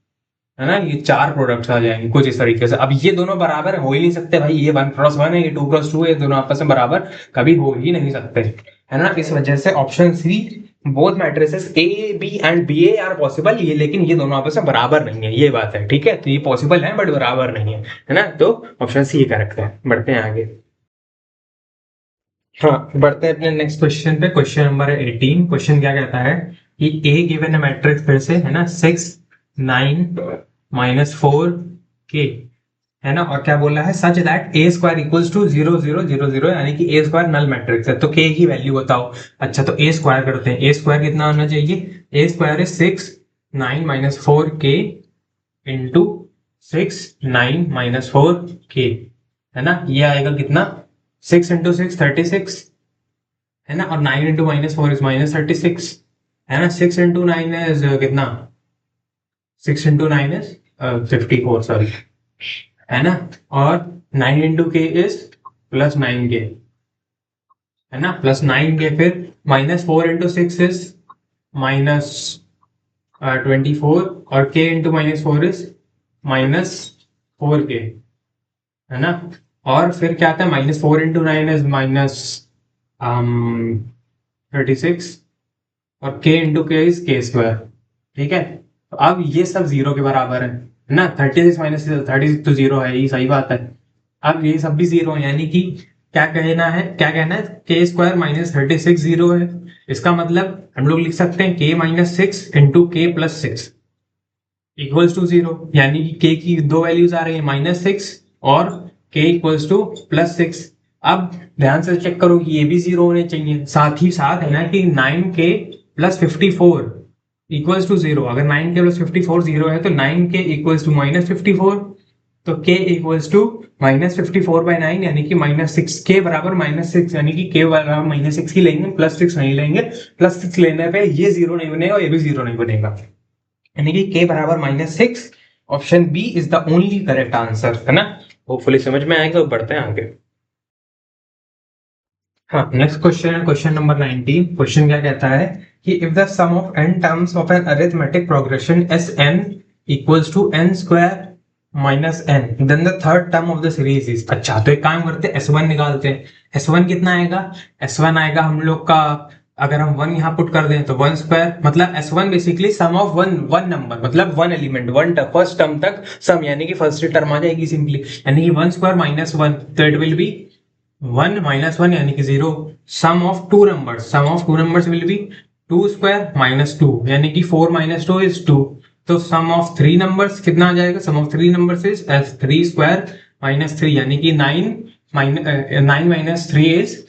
S1: है ना, ये 4 प्रोडक्ट्स आ जाएंगे कुछ इस तरीके से। अब ये दोनों बराबर हो ही नहीं सकते भाई, ये 1 क्रॉस 1 है, ये 2 क्रॉस 2 है, ये दोनों आपस में बराबर कभी हो ही नहीं सकते, है ना। इस वजह से option C, both matrices A B and B A are possible, ये लेकिन ये दोनों आपस में बराबर नहीं है, ये बात है, ठीक है। तो ये पॉसिबल है बट बराबर नहीं है ना। तो ऑप्शन सी करेक्ट है। बढ़ते हैं आगे। हाँ, बढ़ते हैं अपने नेक्स्ट क्वेश्चन पे। Question number 18। क्वेश्चन क्या कहता है कि ए गिवन है मैट्रिक्स, फिर से, है ना, 6 9 -4 के, है ना, और क्या बोला है, such that A square equals to 0 0 0 0, यानी कि ए स्क्वायर नल मैट्रिक्स है, तो के की वैल्यू बताओ। अच्छा, तो ए स्क्वायर करते हैं। ए स्क्वायर कितना होना चाहिए, ए स्क्वायर है 6 9 -4 के इंटू 6 9 -4 के, है ना, ये आएगा कितना, 6 इंटू 6 36, है ना, और 9 इंटू -4 इज -36, है ना। 6 इंटू 9 इज कितना, 6 इंटू 9 इज 54, सॉरी, है ना, और 9 इंटू के इज +9 के, है ना, +9 के, फिर -4 इंटू 6 इज -24, और के इंटू -4 इज -4 के, है ना, और फिर क्या आता है, -4 इंटू 9 इज -36, और k इंटू के इज के स्क्वायर, ठीक है। तो अब ये सब 0 के बराबर है ना, 36 माइनस 36 तो 0 है ही, सही बात है। अब ये सब भी 0 है, यानी कि क्या कहना है, क्या कहना है, के स्क्वायर -36 0 है। इसका मतलब हम लोग लिख सकते हैं k -6 इंटू के +6 इक्वल्स टू 0, यानी कि k की दो वैल्यूज आ रही है, -6 और k इक्वल्स टू +6। अब ध्यान से चेक करो कि ये भी 0 होने चाहिए, साथ ही साथ, है ना, कि 9k +54 इक्वल्स टू 0। अगर 9k +54 0 है, तो 9k इक्वल्स टू -54, तो k इक्वल्स टू -54/9, यानी कि -6, k बराबर -6, यानी कि k बराबर -6 ही लेंगे, +6 नहीं लेंगे। +6 लेने पे ये 0 नहीं बनेगा, ये भी 0 नहीं बनेगा, यानी कि k बराबर -6। Option B is the only correct answer, है ना। होपफुली समझ में आएगा। तो बढ़ते हैं आगे। हाँ, नेक्स्ट क्वेश्चन है क्वेश्चन नंबर 19। क्वेश्चन क्या कहता है कि if the sum of n terms of an arithmetic progression Sn equals to n square -n, then the third term of the series is. अच्छा, तो एक काम करते हैं, S1 निकालते हैं। S1 कितना आएगा, S1 आएगा हम लोग का, अगर हम 1 यहाँ पुट कर दें तो 1 स्क्वायर, मतलब S1 basically sum of one number, मतलब 1 एलिमेंट, फर्स्ट टर्म तक सम, यानी कि फर्स्ट टर्म आ जाएगी सिंपली, यानी कि 1 स्क्वायर -1, तो इट विल बी 1 -1 यानी कि 0। Sum of two numbers will be 2 square -2, यानी कि 4 -2 इज 2। तो सम ऑफ 3 नंबर्स कितना आ जाएगा, सम ऑफ 3 नंबर्स इज 3 स्क्वायर -3, यानी कि 9 -3 इज,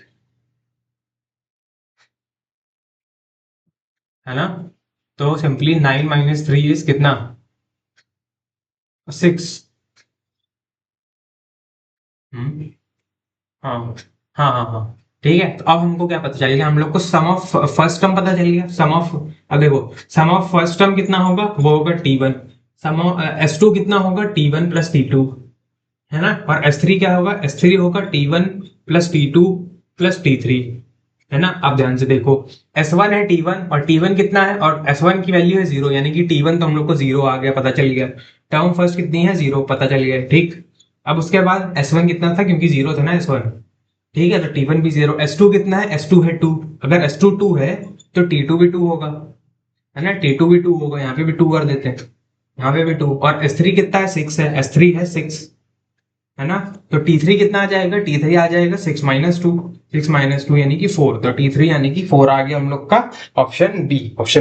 S1: है ना। तो सिंपली 9 -3 इज कितना, 6। हाँ हाँ हाँ हाँ, ठीक है। तो अब हमको क्या पता चलेगा, हम लोग को सम ऑफ फर्स्ट टर्म पता चल गया। सम ऑफ, अब देखो, सम ऑफ फर्स्ट टर्म कितना होगा, वो होगा T1। सम ऑफ S2 कितना होगा, T1 + T2, है ना, और S3 क्या होगा, S3 होगा T1 + T2 + T3, है ना। अब ध्यान से देखो, S1 है T1, और T1 कितना है, और S1 की वैल्यू है 0, यानी कि T1 तो हम लोग को 0 आ गया, पता चल गया। टर्म फर्स्ट कितनी है, 0, पता चल गया, ठीक। अब उसके बाद S1 कितना था, क्योंकि 0 था ना S1, ठीक है, तो T1 भी 0। S2 कितना है, S2 है 2, अगर S2 2 है तो T2 भी 2 होगा, है ना, T2 भी 2 होगा, यहाँ पे भी 2 कर देते हैं, यहाँ पे भी 2। और S3 कितना है, 6 है, S3 है 6, है ना। तो T3 कितना आ जाएगा, T3 आ जाएगा 6 -2, 6 -2 यानी कि 4, तो T3 यानी कि 4 आ गया हम लोग का। ऑप्शन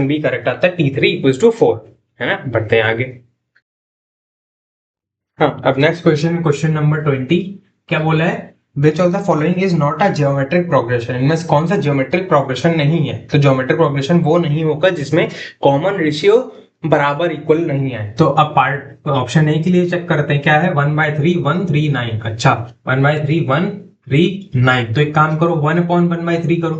S1: बी करेक्ट आता है, T3 = 4, है ना। बढ़ते हैं आगे। हाँ, अब नेक्स्ट क्वेश्चन, क्वेश्चन नंबर 20। क्या बोला है, विच of the following is not a geometric progression, इनमें से कौन सा जियोमेट्रिक प्रोग्रेशन नहीं है। तो जियोमेट्रिक प्रोग्रेशन वो नहीं होगा जिसमें कॉमन रेशियो बराबर इक्वल नहीं है। तो अब पार्ट ऑप्शन ए के लिए चेक करते हैं, क्या है, 1/3 1 3 9। अच्छा, 1/3 1 3 9, तो एक काम करो, 1/1/3 करो,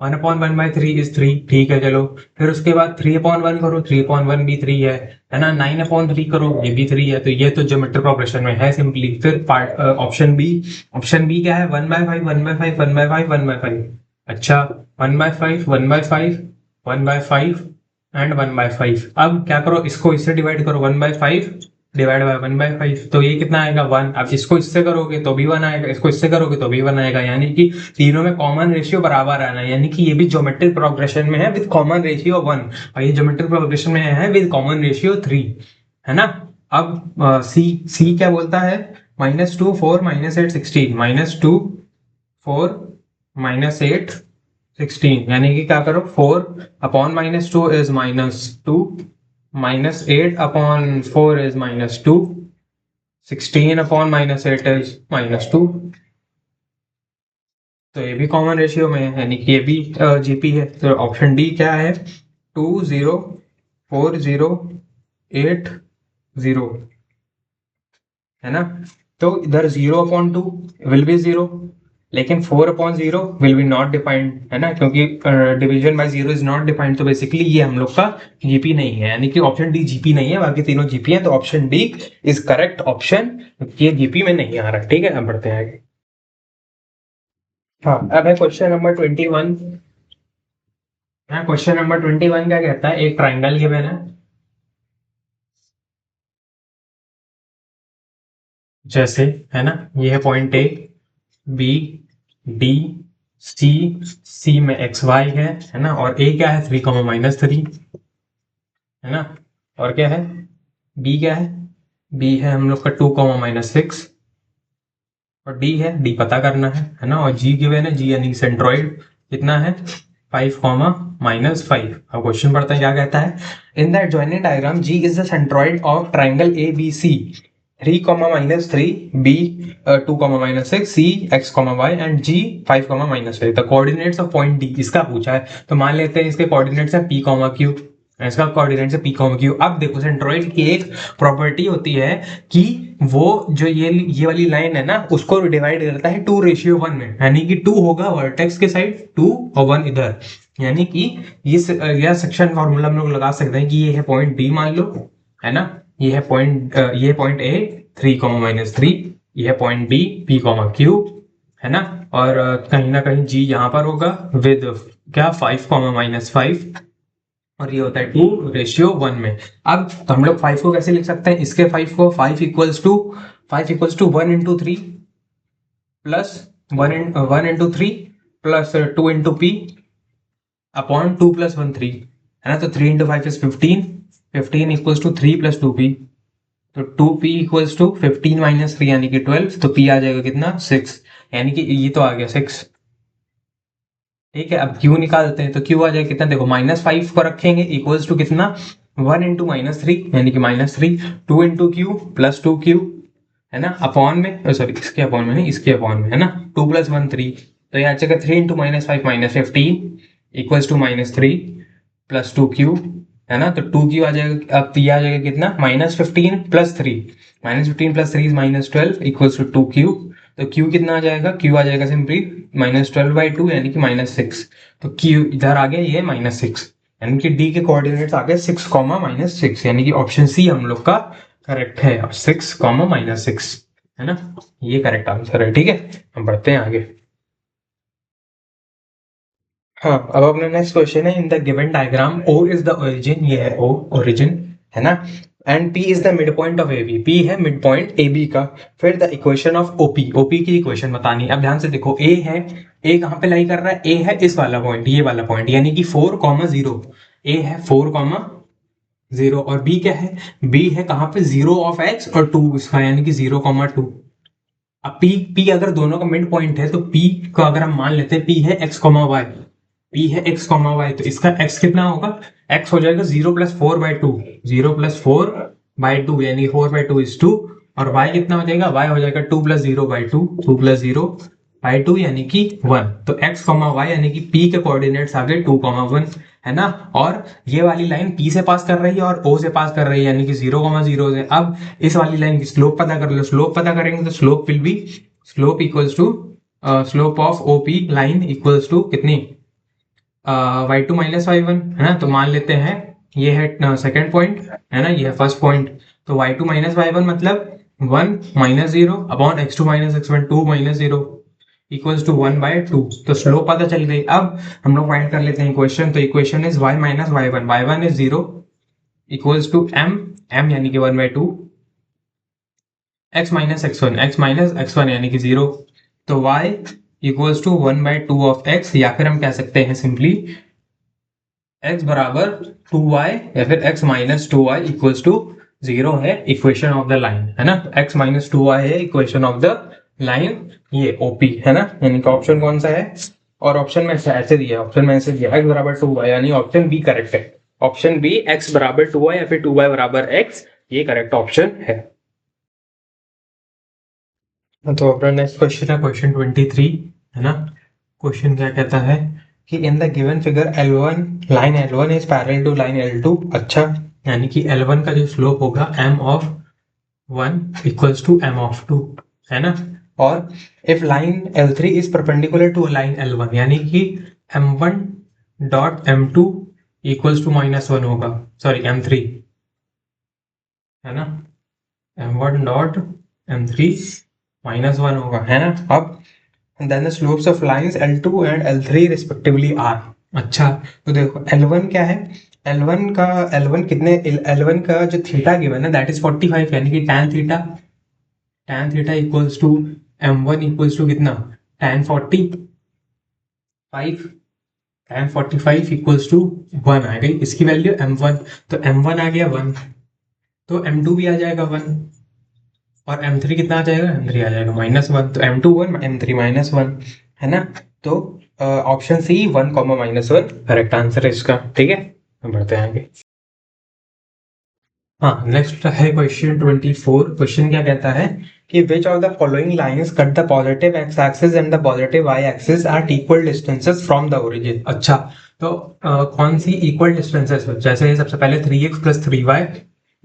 S1: 1/1/3 इज 3, ठीक है चलो। फिर उसके बाद 3/1 करो, 3/1 भी 3 है ना। 9/3 करो, ये भी 3 है। तो ये तो ज्योमेट्रिक प्रोग्रेशन में है सिंपली। फिर part option B, option B क्या है, 1/5 1/5 1/5 1/5। अच्छा, 1/5 1/5 1/5 एंड 1/5। अब क्या करो, इसको इससे डिवाइड करो, 1/5 डिवाइड बाय 1/5, तो ये कितना आएगा 1। अब इसको इससे करोगे तो भी 1 आएगा, इसको इससे करोगे तो भी 1 आएगा, यानी कि तीनों में कॉमन रेशियो बराबर आना है, यानी कि ये भी ज्योमेट्रिक प्रोग्रेशन में है विद कॉमन रेशियो 1, और ये ज्योमेट्रिक प्रोग्रेशन में है विद कॉमन रेशियो 3, है ना। अब सी सी क्या बोलता है, -2 4 -8 16, -2 4 -8 16, यानी कि क्या करो, 4/-2 इज -2, -8/4 इज -2, 16/-8 इज -2। तो ये भी कॉमन रेशियो में है, यानी कि ये भी जीपी है। तो ऑप्शन डी क्या है, 2 0 4 0 8 0, है ना। तो इधर 0/2 विल बी 0, लेकिन 4/0 विल बी नॉट डिफाइंड, है ना, क्योंकि division bye 0 is not defined. तो बेसिकली ये हम लोग का जीपी नहीं है, यानी कि ऑप्शन डी जीपी नहीं है, बाकी तीनों जीपी है। तो option D is correct option, ये जीपी में नहीं आ रहा। ठीक है, अब बढ़ते हैं आगे। हाँ, अब है क्वेश्चन नंबर 21। हाँ, क्वेश्चन नंबर 21 क्या कहता है, एक ट्राइंगल गिवन है, जैसे, है ना, ये है पॉइंट ए, बी, डी, सी, सी में एक्स वाई है ना, और ए क्या है 3, है ना। और क्या है, बी क्या है, बी है हम लोग का 2, -6, और डी है, डी पता करना है ना। और जी गिवन है, जी यानी सेंट्रॉइड कितना है, 5, -5। अब क्वेश्चन पढ़ते हैं क्या कहता है, in the adjoining diagram G is the centroid of triangle A B C, 3, -3, b 2, -6, c x, y and g 5, -5। The coordinates of point D, इसका पूछा है। तो मान लेते हैं इसके कोऑर्डिनेट्स है p, q, इसका कोऑर्डिनेट्स है p, q। अब देखो, सेंट्रॉइड की एक प्रॉपर्टी होती है कि वो जो ये वाली लाइन है ना, उसको डिवाइड करता है 2:1 में, यानी कि 2 होगा वर्टेक्स के साइड, 2 और 1 इधर, यानी कि यह सेक्शन फॉर्मूला हम लोग लगा सकते हैं कि ये है पॉइंट डी मान लो, है ना। ये पॉइंट ए 3, -3, ये है पॉइंट बी p, q, है ना। और कहीं ना कहीं g यहाँ पर होगा विद क्या 5, और ये होता है 2:1 में। अब तो हम लोग 5 को कैसे लिख सकते हैं, इसके 5 को, 5 = 1 × 3 प्लस 1 × 3 प्लस 2 × p अपॉन 2 + 1 3, है ना। तो 3 × 5 इज 15, 15 = 3 + 2p, तो 2p = 15 - 3 यानी कि 12, तो p आ जाएगा कितना 6, यानी कि ये तो आ गया 6। ठीक है, अब q निकालते हैं, तो q आ जाएगा कितना, देखो -5 को रखेंगे इक्वल्स टू कितना, 1 × -3 यानी कि -3, 2 × q प्लस 2q, है ना, अपॉन में, सॉरी इसके अपॉन में नहीं, इसके अपॉन में, है ना, 2 + 1 3, तो ये आ जाएगा 3 × -5 -15 इक्वल्स टू -3 प्लस 2q, है ना। तो 2q आ जाएगा, अब ये आ जाएगा कितना, -15 + 3, -15 + 3 इज -12 इक्वल्स टू 2q। तो q कितना आ जाएगा, q आ जाएगा सिंपली -12/2 यानी कि -6। तो q इधर आ गया, ये -6, यानी कि d के कोऑर्डिनेट्स आ गए 6, -6, यानी कि ऑप्शन सी हम लोग का करेक्ट है, 6, -6, है ना, ये करेक्ट आंसर है। ठीक है, हम बढ़ते हैं आगे। हाँ, अब अपना नेक्स्ट क्वेश्चन है, in the given diagram O is the origin, ये है O ओरिजिन, है ना, and P is the mid point of AB, P है मिड पॉइंट AB का। फिर द इक्वेशन ऑफ OP की इक्वेशन बतानी है। अब ध्यान से देखो, A है, A कहाँ पे लाई कर रहा है, A है इस वाला पॉइंट, ये वाला पॉइंट, यानी कि 4, 0, A है 4, 0, और B क्या है, B है कहाँ पे, 0 और 2 इसका, यानी कि 0, 2। अब P अगर दोनों का मिड पॉइंट है, तो P को अगर हम मान लेते हैं P है x, y, P है x, y, तो इसका x कितना होगा, x हो जाएगा 0 + 4/2, 0 + 4/2 यानी 4/2 इज 2, और y कितना हो जाएगा, y हो जाएगा 2 + 0/2, 2 + 0/2 यानी कि 1। तो x, y यानी कि P के कोऑर्डिनेट्स आ गए 2, 1, है ना। और ये वाली लाइन P से पास कर रही है और O से पास कर रही है, यानी कि 0, 0 से। अब इस वाली लाइन की स्लोप पता कर लो, स्लोप पता करेंगे तो slope will be, slope equals to slope of OP line equals to कितनी, y two minus Y one है ना, तो मान लेते हैं ये है सेकेंड पॉइंट है ना, ये है फर्स्ट पॉइंट। तो Y two minus Y one मतलब 1 - 0 upon x2 - x1 2 - 0 equals to 1/2। तो स्लोप पता चल गई। अब हम लोग फाइंड कर लेते हैं इक्वेशन। तो equation is y - y1, y1 is 0 equals to m यानी कि 1/2, x - x1, x - x1 यानी कि 0। तो y equals to 1/2 of x, या फिर हम कह सकते हैं सिंपली x बराबर 2y, या फिर x - 2y इक्वल्स टू 0 है इक्वेशन ऑफ द लाइन, है ना। x - 2y है इक्वेशन ऑफ द लाइन, ये OP है ना, यानी कि ऑप्शन कौन सा है। और ऑप्शन में ऐसे दिया, ऑप्शन में ऐसे दिया x बराबर 2y, यानी ऑप्शन बी करेक्ट है। ऑप्शन बी x बराबर 2y या फिर 2y बराबर x, ये करेक्ट ऑप्शन है। तो अपना नेक्स्ट क्वेश्चन है क्वेश्चन 23, है ना। क्वेश्चन क्या कहता है कि in the given figure L1, line L1 is parallel to line L2। अच्छा, यानी कि L1 का जो स्लोप होगा m(1) इक्वल्स टू m(2), है ना। और if line L3 is perpendicular to line L1, यानी कि m1 dot m2 equals to -1 होगा, सॉरी m3, है ना। m1 डॉट m3 -1 होगा, है ना। अब then the slopes of lines L2 and L3 respectively are। अच्छा, तो देखो L1 क्या है, L1 कितने, L1 का जो थीटा गिवन है दैट इज 45, यानी कि tan theta equals to m1 equals to कितना, tan 45, tan 45 इक्वल्स टू 1 आ गई इसकी वैल्यू m1। तो m1 आ गया 1, तो m2 भी आ जाएगा 1, और m3 कितना आ जाएगा, m3 आ जाएगा -1। तो m2 1, m3 -1, है ना। तो ऑप्शन सी 1, -1 करेक्ट आंसर है इसका। ठीक है, हम बढ़ते हैं आगे। हाँ, नेक्स्ट है क्वेश्चन 24। क्वेश्चन क्या कहता है कि which of the following lines cut the positive X axis and the positive Y axis are equal distances from the origin. अच्छा, तो कौन सी इक्वल डिस्टेंसेस, जैसे सबसे पहले 3x + 3y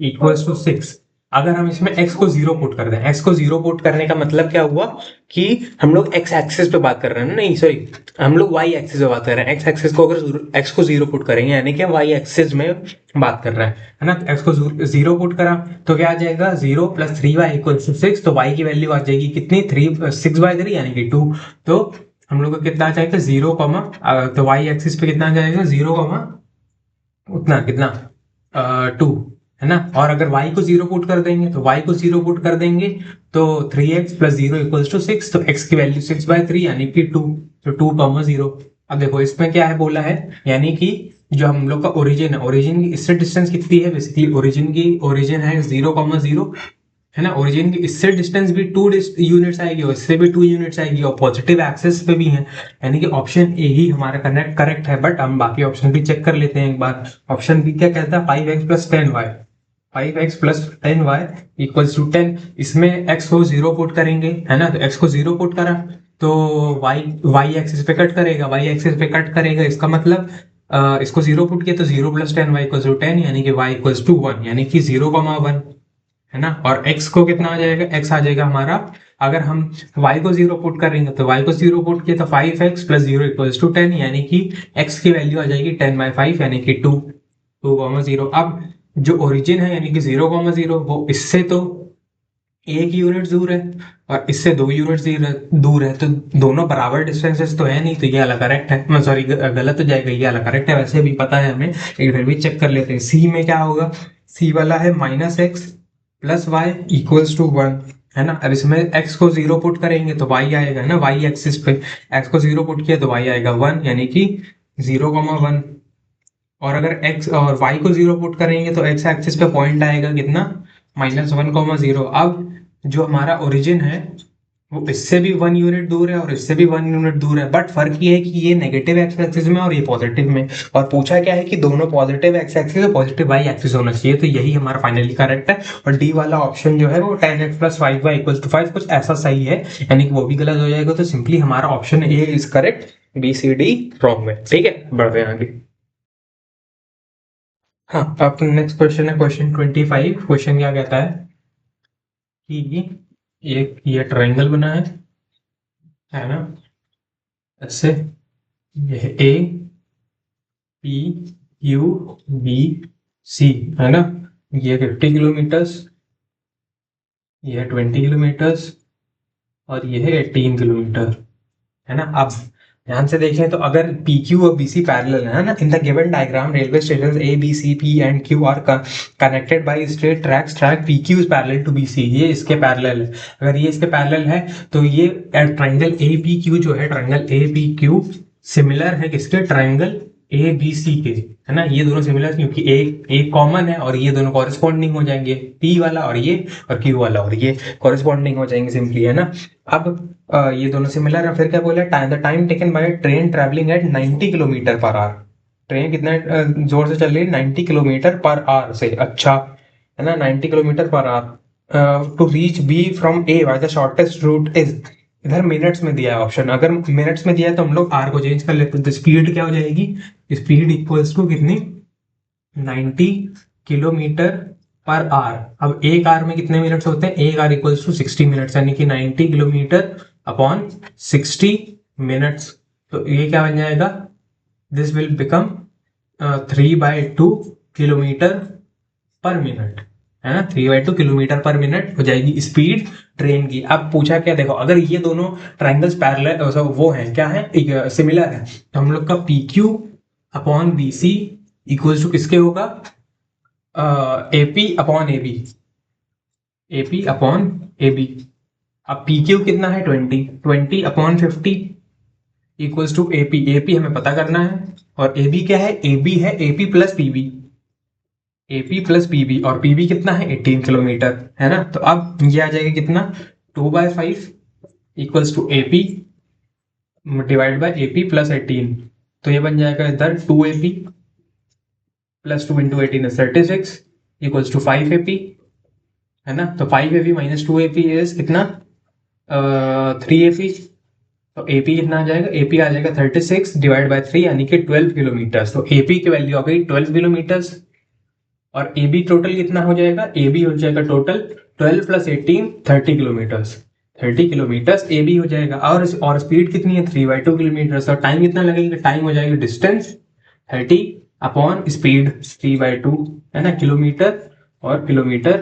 S1: इक्वल्स टू 6। अगर हम इसमें x को 0 पुट कर दें, x को 0 पुट करने का मतलब क्या हुआ कि हम लोग x एक्सिस पे बात कर रहे हैं ना, नहीं सॉरी, हम लोग y एक्सिस पे बात कर रहे हैं। x एक्सिस को अगर x को 0 पुट करेंगे, यानी कि y एक्सिस में बात कर रहे हैं, है ना। तो x को 0 पुट करा तो क्या आ जाएगा, 0 + 3y इक्वल्स टू 6। तो y की वैल्यू आ जाएगी कितनी, 6/3 यानी कि 2। तो हम लोग को कितना आ जाएगा, 0, तो y एक्सिस पे कितना आ जाएगा, 0, उतना कितना 2, है ना। और अगर y को 0 पुट कर देंगे, तो y को 0 पुट कर देंगे तो 3x + 0 इक्वल्स टू 6। तो x की वैल्यू 6/3 यानी कि 2। तो 2, 0। अब देखो इसमें क्या है बोला है, यानी कि जो हम लोग का ओरिजिन है, ओरिजिन की इससे डिस्टेंस कितनी है, बेसिकली ओरिजिन है 0, 0, है ना। ओरिजिन की इससे डिस्टेंस भी 2 यूनिट्स आएगी, और इससे भी 2 यूनिट्स आएगी, और पॉजिटिव एक्सिस पे भी है, यानी कि ऑप्शन ए ही हमारा करेक्ट है। बट हम बाकी ऑप्शन भी चेक कर लेते हैं एक बार। ऑप्शन बी क्या कहता है, 5x + 10y, 5x + 10y equals to 10। इसमें x को 0 पुट करेंगे, है ना। तो x को 0 पुट करा तो y एक्सिस पे कट करेगा, इसका मतलब इसको 0 पुट किया तो 0 + 10y इक्वल्स टू 10, यानी कि y इक्वल्स टू 1, यानी कि 0, 1, है ना। और x को कितना आ जाएगा, x आ जाएगा हमारा, अगर हम y को 0 पुट करेंगे तो y को 0 पुट किया तो 5x + 0 इक्वल्स टू 10, यानी कि x की वैल्यू आ जाएगी 10/5, यानी कि 2, 0। अब जो ओरिजिन है यानी कि 0, 0, वो इससे तो 1 यूनिट दूर है, और इससे 2 यूनिट दूर है, तो दोनों बराबर डिस्टेंसेस तो है नहीं, तो ये वाला करेक्ट है, सॉरी गलत हो जाएगा, ये वाला करेक्ट है। वैसे भी पता है हमें, लेकिन फिर भी चेक कर लेते हैं। सी में क्या होगा, सी वाला है -x + y इक्वल्स टू 1, है ना। अब इसमें x को 0 पुट करेंगे तो y आएगा, है ना, y एक्सिस पे x को 0 पुट किया तो y आएगा 1, यानी कि 0, 1। और अगर x और y को 0 पुट करेंगे तो x एक्सिस पे पॉइंट आएगा कितना, -1, 0। अब जो हमारा ओरिजिन है वो इससे भी 1 यूनिट दूर है, और इससे भी 1 यूनिट दूर है, बट फर्क ये है कि ये नेगेटिव एक्स एक्सिस में और ये पॉजिटिव में। और पूछा क्या है कि दोनों पॉजिटिव एक्स एक्सिस और पॉजिटिव वाई एक्सिस होना चाहिए, तो यही हमारा फाइनली करेक्ट है। और डी वाला ऑप्शन जो है वो 10x + 5y इक्वल टू 5 कुछ ऐसा सही है, यानी कि वो भी गलत हो जाएगा। तो सिंपली हमारा option A is correct, B C D wrong में। ठीक है, बढ़ते हैं आगे। हाँ, अब नेक्स्ट क्वेश्चन है क्वेश्चन 25। क्वेश्चन क्या कहता है कि एक ये ट्रायंगल बना है ना, ऐसे, ये है ए, पी क्यू बी सी, है ना। ये 50 किलोमीटर्स, ये है 20 किलोमीटर्स, और ये है 18 किलोमीटर, है ना। अब ध्यान से देखें तो अगर पी क्यू और बी सी पैरेलल है ना, in the given diagram railway station A B C P and Q are connected by straight tracks, track P Q is parallel to B C, ये इसके पैरेलल है। अगर ये इसके parallel है तो ये ट्रायंगल ए बी क्यू जो है, triangle A B Q similar है किसके, ट्रायंगल ए बी सी के, है ना। ये दोनों सिमिलर क्योंकि ए कॉमन है और ये दोनों कॉरेस्पॉन्डिंग हो जाएंगे, पी वाला और ये, और क्यू वाला और ये कॉरेस्पॉन्डिंग हो जाएंगे सिंपली, है ना। अब ये दोनों सिमिलर है। फिर क्या बोला, the time taken by train travelling eight 90 kilometre per our, train कितने जोर से चल रही है, 90 किलोमीटर पर आवर से, अच्छा, है ना, 90 kilometre per hour to reach B from A by the shortest route is, इधर मिनट्स में दिया है ऑप्शन, अगर मिनट्स में दिया है तो हम लोग आर को चेंज कर लेते हैं, तो स्पीड क्या हो जाएगी, स्पीड इक्वल्स टू कितनी, 90 किलोमीटर पर आवर। अब एक आवर में कितने मिनट्स होते हैं, एक आवर इक्वल्स टू 60 मिनट्स, यानी कि 90 किलोमीटर अपॉन 60 मिनट्स, तो ये क्या बन जाएगा, दिस विल बिकम 3/2 किलोमीटर पर मिनट, है ना, 3/2 किलोमीटर पर मिनट हो जाएगी स्पीड ट्रेन की। अब पूछा क्या, देखो अगर ये दोनों ट्राइंगल्स पैरेलल वो हैं, क्या है, सिमिलर है, तो हम लोग का P Q upon B C equals to किसके होगा, AP upon A B, AP upon A B. अब पी क्यू कितना है, 20 upon 50 equals to AP, AP हमें पता करना है, और ए बी क्या है, ए बी है AP plus PB, AP plus PB, और पीबी कितना है, 18 किलोमीटर, है ना। तो अब ये आ जाएगा कितना, 2/5 equals to AP divide by AP plus 18, तो ये बन जाएगा इधर 2AP plus 2 into 18 is 36 equals to 5AP, है ना। तो 5AP माइनस 2AP इज कितना, 3AP, तो AP कितना आ जाएगा, AP आ जाएगा 36 डिवाइड बाई 3 यानी कि 12 किलोमीटर, तो AP की वैल्यू आ गई 12 किलोमीटर्स, और AB टोटल कितना हो जाएगा, AB हो जाएगा total 12 plus 18 30 kilometres, 30 kilometres AB हो जाएगा, और स्पीड कितनी है, 3/2 किलोमीटर, और टाइम कितना लगेगा, टाइम हो जाएगा डिस्टेंस 30 अपॉन स्पीड 3/2, है ना, किलोमीटर और किलोमीटर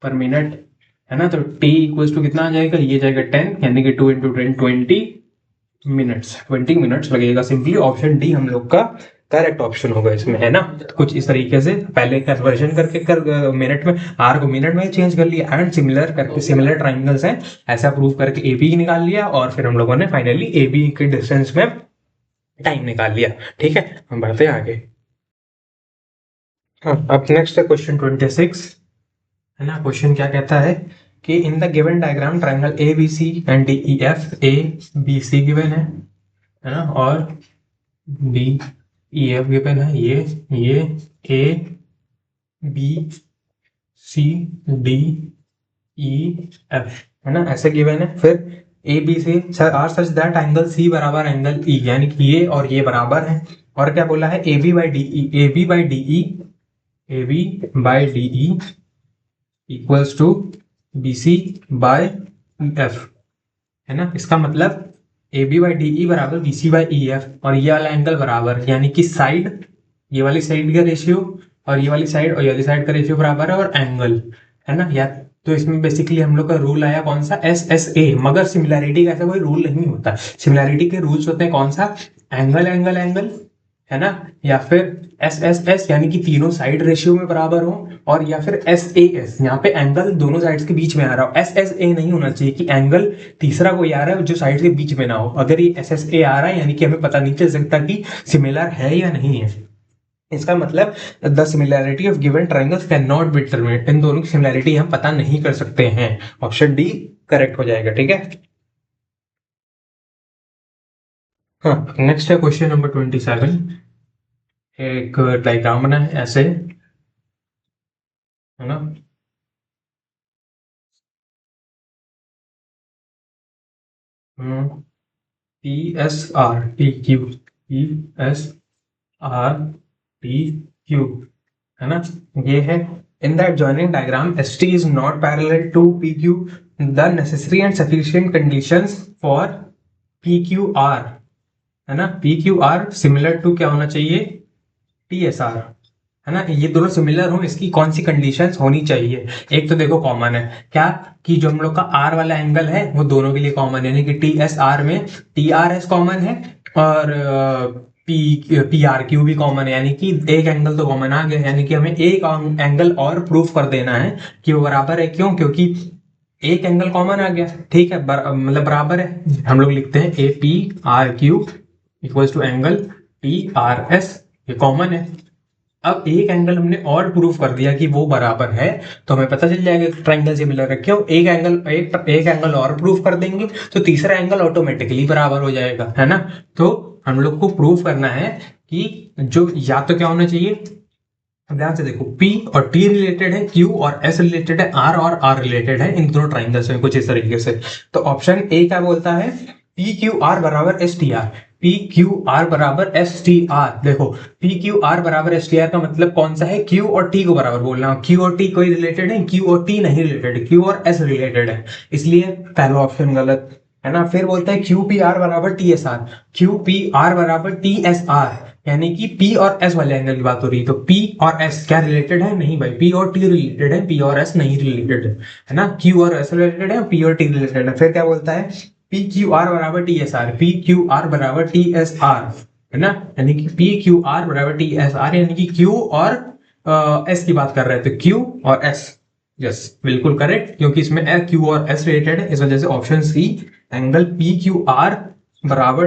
S1: पर मिनट, है ना। तो t इक्वल्स टू कितना आ जाएगा, ये जाएगा 10, यानी कि 2 इंटू 10 20 मिनट्स लगेगा। सिंपली ऑप्शन डी हम लोग का करेक्ट ऑप्शन होगा इसमें, है ना। तो कुछ इस तरीके से पहले कन्वर्जन करके मिनट में, आर को मिनट में चेंज कर लिया, एंड सिमिलर करके सिमिलर ट्राइंगल्स हैं ऐसा प्रूव करके ए बी निकाल लिया, और फिर हम लोगों ने फाइनली ए बी के डिस्टेंस में टाइम निकाल लिया। ठीक है, हम बढ़ते हैं आगे। हाँ, अब नेक्स्ट है क्वेश्चन 26, है ना। क्वेश्चन क्या कहता है कि in the given diagram triangle A B C and D E F, A B C given है ना, और बी ई एफ गिवन है, ये A B C D E F, है ना, ऐसे गिवन है। फिर A B C are such that angle C बराबर एंगल ई, यानी कि ये और ये बराबर है, और क्या बोला है, A B by D E, A B by D E, A B by D E equals to B C by F, है ना। इसका मतलब A B by D E बराबर B C by E F, और ये वाला angle बराबर, यानी कि साइड, ये वाली साइड का रेशियो और ये वाली साइड और ये वाली साइड का रेशियो बराबर है, और एंगल, है ना यार। तो इसमें बेसिकली हम लोग का रूल आया कौन सा, एस एस ए, मगर सिमिलैरिटी का ऐसा कोई रूल नहीं होता। सिमिलैरिटी के रूल्स होते हैं कौन सा, एंगल एंगल एंगल, है ना, या फिर एस एस एस यानी कि तीनों साइड रेशियो में बराबर हो, और या फिर एस ए एस, यहाँ पे एंगल दोनों साइड्स के बीच में आ रहा हो। एस एस ए नहीं होना चाहिए कि एंगल तीसरा कोई आ रहा है जो साइड के बीच में ना हो। अगर ये एस एस ए आ रहा है यानी कि हमें पता नहीं चल सकता कि सिमिलर है या नहीं है। इसका मतलब the similarity of given triangles can not be determined, इन दोनों की सिमिलैरिटी हम पता नहीं कर सकते हैं। ऑप्शन डी करेक्ट हो जाएगा। ठीक है, हाँ, नेक्स्ट है क्वेश्चन नंबर 27। एक डायग्राम बना है ऐसे, है ना, P S R T Q, P S R T Q, है ना, ये है। In the adjoining diagram S T is not parallel to P Q, the necessary and sufficient conditions for P Q R है ना, P Q R similar to क्या होना चाहिए, T S are, है ना। ये दोनों सिमिलर हो, इसकी कौन सी कंडीशंस होनी चाहिए। एक तो देखो कॉमन है क्या, कि जो हम लोग का आर वाला एंगल है वो दोनों के लिए कॉमन है, यानी कि टी एस आर में टी आर एस कॉमन है और पी पी आर क्यू भी कॉमन है, यानी कि एक एंगल तो कॉमन आ गया, यानी कि हमें एक एंगल और प्रूफ कर देना है कि वो बराबर है। क्यों? क्योंकि एक एंगल कॉमन आ गया, ठीक है, मतलब बराबर है। हम लोग लिखते हैं A P R Q equals to angle T R S, ये कॉमन है। अब एक एंगल हमने और प्रूफ कर दिया कि वो बराबर है, तो हमें पता चल जाएगा ट्राइंगल सिमिलर है। क्यों? एक एंगल और प्रूफ कर देंगे तो तीसरा एंगल ऑटोमेटिकली बराबर हो जाएगा, है ना। तो हम लोग को प्रूफ करना है कि जो या तो क्या होना चाहिए, ध्यान से देखो, P और T रिलेटेड है, Q और S रिलेटेड है, R और R रिलेटेड है इन दोनों ट्राइंगल्स में कुछ इस तरीके से। तो ऑप्शन ए क्या बोलता है, पी क्यू आर बराबर S T R, P Q R बराबर एस टी आर। देखो पी क्यू आर बराबर एस टी आर का मतलब कौन सा है, Q और T को बराबर बोलना है। Q और T कोई रिलेटेड है, Q और T नहीं रिलेटेड है, Q और S रिलेटेड है, इसलिए पहला ऑप्शन गलत, है ना। फिर बोलता है क्यू पी आर बराबर T S are, Q P R बराबर टी एस आर, यानी कि P और S वाले एंगल की बात हो रही है। तो P और S क्या रिलेटेड है, नहीं भाई, P और T रिलेटेड है, P और S नहीं रिलेटेड है ना। Q और S रिलेटेड है, P और T रिलेटेड है। फिर क्या बोलता है, पी क्यू आर बराबर T S are, P Q R बराबर टी एस आर, है ना, यानी कि पी क्यू आर बराबर टी एस आर, यानी कि Q और S की बात कर रहे हैं, तो Q और S, यस बिल्कुल करेक्ट, क्योंकि इसमें Q और S रिलेटेड है, इस वजह से option C angle P Q R बराबर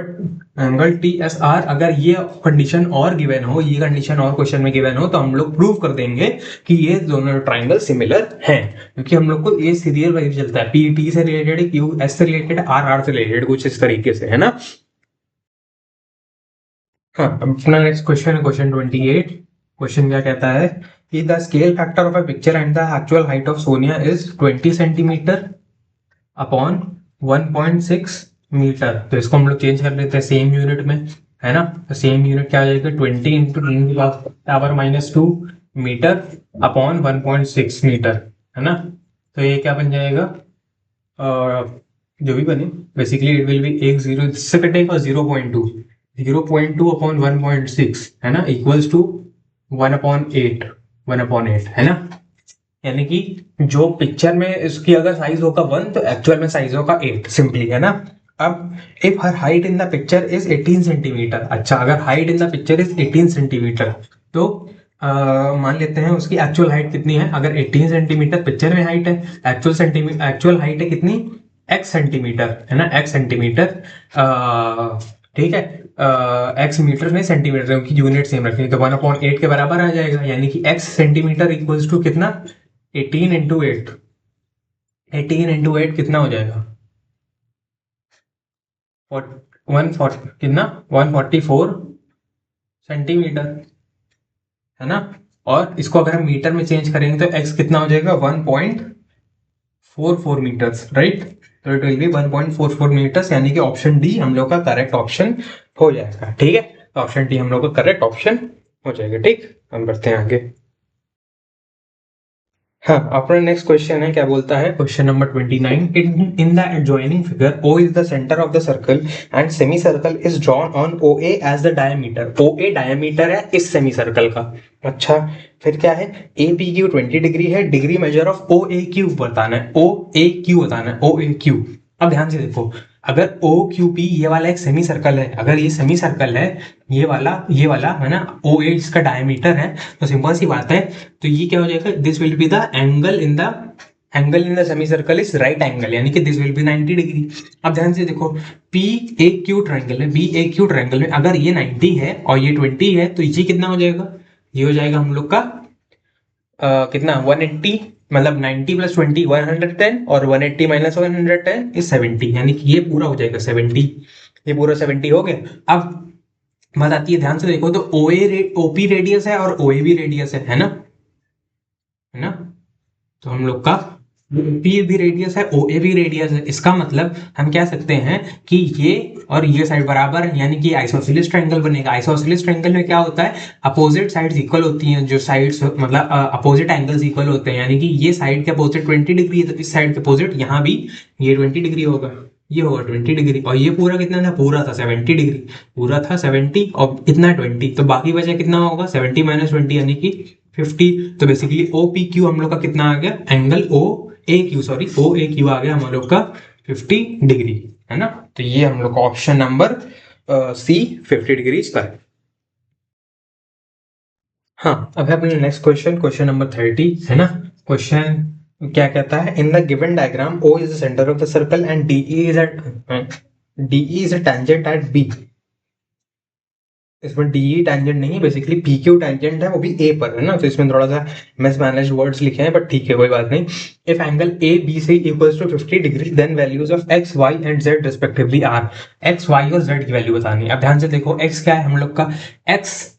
S1: एंगल टी एस आर। अगर ये कंडीशन और गिवन हो, ये कंडीशन और क्वेश्चन में गिवन हो, तो हम लोग प्रूव कर देंगे कि ये दोनों ट्राइंगल सिमिलर हैं, क्योंकि हम लोग को ये सीरियल वाइज चलता है, पी टी से रिलेटेड, क्यू एस से रिलेटेड, आर आर से रिलेटेड, कुछ इस तरीके से, है ना। हाँ, अपना नेक्स्ट क्वेश्चन है क्वेश्चन 28। क्वेश्चन क्या कहता है कि the scale factor of a picture and the actual height of Sonia is 20 centimetre upon 1.6 metre. तो इसको हम लोग चेंज कर लेते हैं सेम यूनिट में, है ना। तो सेम यूनिट क्या आ जाएगा, 20 into power -2 metre upon 1.6 metre, है ना। तो ये क्या बन जाएगा, जो भी बने, बेसिकली इट विल बी एक जीरो इससे कटेगा, 0.2 अपॉन 1.6, है ना, इक्वल्स टू 1/8, 1/8, है ना। यानी कि जो पिक्चर में इसकी अगर साइज होगा 1, तो एक्चुअल में साइज होगा 8, सिंपली, है ना। अब if her height in the picture is 18 centimetre, अच्छा अगर height in the picture is 18 centimetre, तो मान लेते हैं उसकी एक्चुअल हाइट कितनी है। अगर 18 सेंटीमीटर पिक्चर में हाइट है, एक्चुअल हाइट है कितनी, x सेंटीमीटर, है ना, x सेंटीमीटर, ठीक है, x मीटर में सेंटीमीटर, क्योंकि यूनिट सेम रखेंगे, तो 1/8 के बराबर आ जाएगा, यानी कि x सेंटीमीटर इक्वल्स टू कितना, 18 इंटू 8, 18 इंटू 8 कितना हो जाएगा, 140, कितना, 144 सेंटीमीटर, है ना। और इसको अगर हम मीटर में चेंज करेंगे तो x कितना हो जाएगा, 1.44 मीटर्स, राइट। तो इट विल बी 1.44 मीटर्स, यानी कि ऑप्शन डी हम लोग का करेक्ट ऑप्शन हो जाएगा, ठीक है। तो ऑप्शन डी हम लोग का करेक्ट ऑप्शन हो जाएगा, ठीक। हम बढ़ते हैं आगे। हाँ, अपना नेक्स्ट क्वेश्चन है, क्या बोलता है, question number 29, in the adjoining figure O is the centre of the circle and semi circle is drawn on OA as the diameter. OA diameter है इस सेमी सर्कल का, अच्छा। फिर क्या है, APQ 20 डिग्री है, डिग्री मेजर ऑफ OAQ बताना है, OAQ बताना है, OAQ। अब ध्यान से देखो, अगर OQP ये वाला एक सेमी सर्कल है, अगर ये सेमी सर्कल है, ये वाला है ना, OA इसका डायमीटर है, तो सिंपल सी बात है, तो ये क्या हो जाएगा, this will be the angle in the semi circle is right angle, यानी कि दिस विल बी 90 डिग्री। अब ध्यान से देखो, PAQ ट्रायंगल है, BAQ ट्रायंगल में अगर ये 90 है और ये 20 है, तो ये कितना हो जाएगा, ये हो जाएगा हम लोग का कितना, 180, मतलब 90 + 20 110, और 180 - 110 इज 70, यानी कि ये पूरा हो जाएगा 70, ये पूरा 70 हो गया। अब बात आती है, ध्यान से देखो, तो OP रेडियस है और OA भी रेडियस है ना, है ना। तो हम लोग का P भी रेडियस है, OA भी रेडियस है, इसका मतलब हम कह सकते हैं कि ये और ये साइड बराबर है, यानी कि आइसोसेलेस ट्रायंगल बनेगा। आइसोसेलेस ट्रायंगल में क्या होता है, अपोजिट साइड्स इक्वल होती हैं, जो साइड्स मतलब अपोजिट एंगल्स इक्वल होते हैं, यानी कि ये साइड के अपोजिट 20 डिग्री है, तो इस साइड के अपोजिट यहाँ भी ये 20 डिग्री होगा,
S2: ये होगा 20 डिग्री, और ये पूरा कितना था, पूरा था 70 डिग्री, पूरा था 70 और इतना 20, तो बाकी बचा कितना होगा 70 माइनस 20 यानी कि 50। तो बेसिकली ओ पी क्यू हम लोग का कितना आ गया, एंगल ओ ए क्यू, सॉरी ओ ए क्यू आ गया हम लोग का 50 डिग्री, है ना। तो ये हम लोग का ऑप्शन नंबर सी 50 डिग्रीज का है। हाँ, अब है अपने नेक्स्ट क्वेश्चन, क्वेश्चन नंबर 30, है ना। क्वेश्चन क्या कहता है, in the given diagram O is the centre of the circle and D is a tangent at B. इसमें डी ई टेंजेंट नहीं है, बेसिकली पी क्यू टेंजेंट है, वो भी ए पर, है ना। तो इसमें थोड़ा सा मिसमैनेज्ड वर्ड्स लिखे हैं, बट ठीक है कोई बात नहीं। इफ एंगल ए बी से equals to 50 degree then values of X Y and Z respectively are. X Y और जेड की वैल्यू बतानी है। अब ध्यान से देखो, एक्स क्या है हम लोग का, एक्स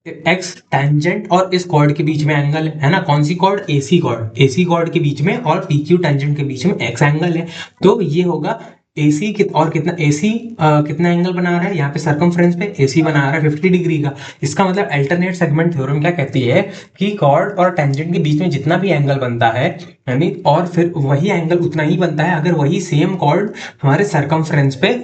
S2: एक्स टेंजेंट और इस कॉर्ड के बीच में एंगल है ना। कौन सी chord, AC chord, AC chord के बीच में और पी क्यू टेंजेंट के बीच में एक्स एंगल है। तो ये होगा एसी और कितना, एसी कितना एंगल बना रहा है यहाँ पे सर्कमफ्रेंस पे, एसी बना रहा है 50 डिग्री का। इसका मतलब अल्टरनेट सेगमेंट थ्योरम क्या कहती है कि कॉर्ड और टेंजेंट के बीच में जितना भी एंगल बनता है, यानी और फिर वही एंगल उतना ही बनता है अगर वही सेम कॉर्ड हमारे सर्कमफ्रेंस पे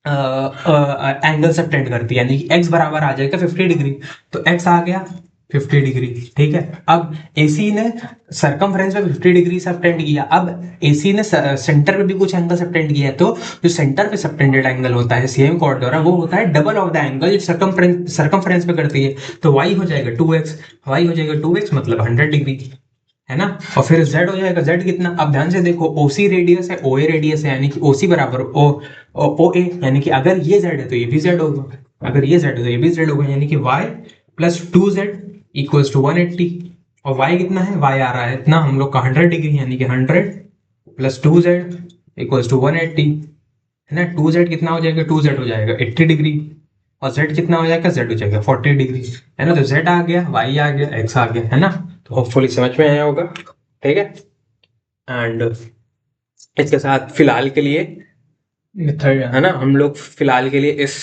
S2: एंगल सबटेंड करती है, यानी कि x बराबर आ जाएगा 50 डिग्री। तो x आ गया 50 डिग्री, ठीक है। अब AC ने सरकमफ्रेंस पे 50 डिग्री सबटेंड किया, अब AC ने सेंटर पे भी कुछ एंगल सबटेंड किया है, तो जो सेंटर पे सबटेंडेड एंगल होता है सेम कॉर्ड द्वारा, वो होता है डबल ऑफ द एंगल जो सरकमफ्रेंस पे करती है। तो y हो जाएगा 2x, y हो जाएगा 2x मतलब 100 डिग्री, है ना। और फिर z हो जाएगा, z कितना, अब ध्यान से देखो, OC रेडियस है, OA रेडियस है, यानी कि OC बराबर ओ ए, यानी कि अगर ये z है तो ये भी z होगा, अगर ये z है तो ये भी z होगा, यानी कि y plus 2z equals to 180। और y कितना है, y आ रहा है इतना हम लोग का 100 डिग्री, यानी कि 100 प्लस 2z इक्वल्स टू 180, है ना। 2z कितना हो जाएगा, 2z हो जाएगा 80 डिग्री, और z कितना हो जाएगा, z हो जाएगा 40 डिग्री, है ना। तो z आ गया, y आ गया, x आ गया, है ना। तो होपफुली समझ में आया होगा, ठीक है। एंड इसके साथ फिलहाल के लिए मेथड, है ना, हम लोग फिलहाल के लिए इस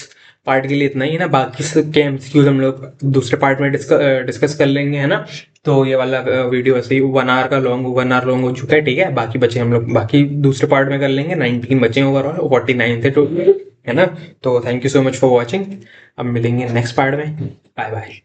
S2: पार्ट के लिए इतना ही, है ना। बाकी सबके एमसीक्यूज हम लोग दूसरे पार्ट में डिस्कस कर लेंगे, है ना। तो ये वाला वीडियो ऐसे ही 1 आवर का लॉन्ग, 1 आवर लॉन्ग हो चुका है, ठीक है। बाकी बचे हम लोग बाकी दूसरे पार्ट में कर लेंगे, 19 बचे ओवरऑल, 49 थे टोटल, है ना। तो thank you so much for watching, अब मिलेंगे नेक्स्ट पार्ट में, बाय बाय।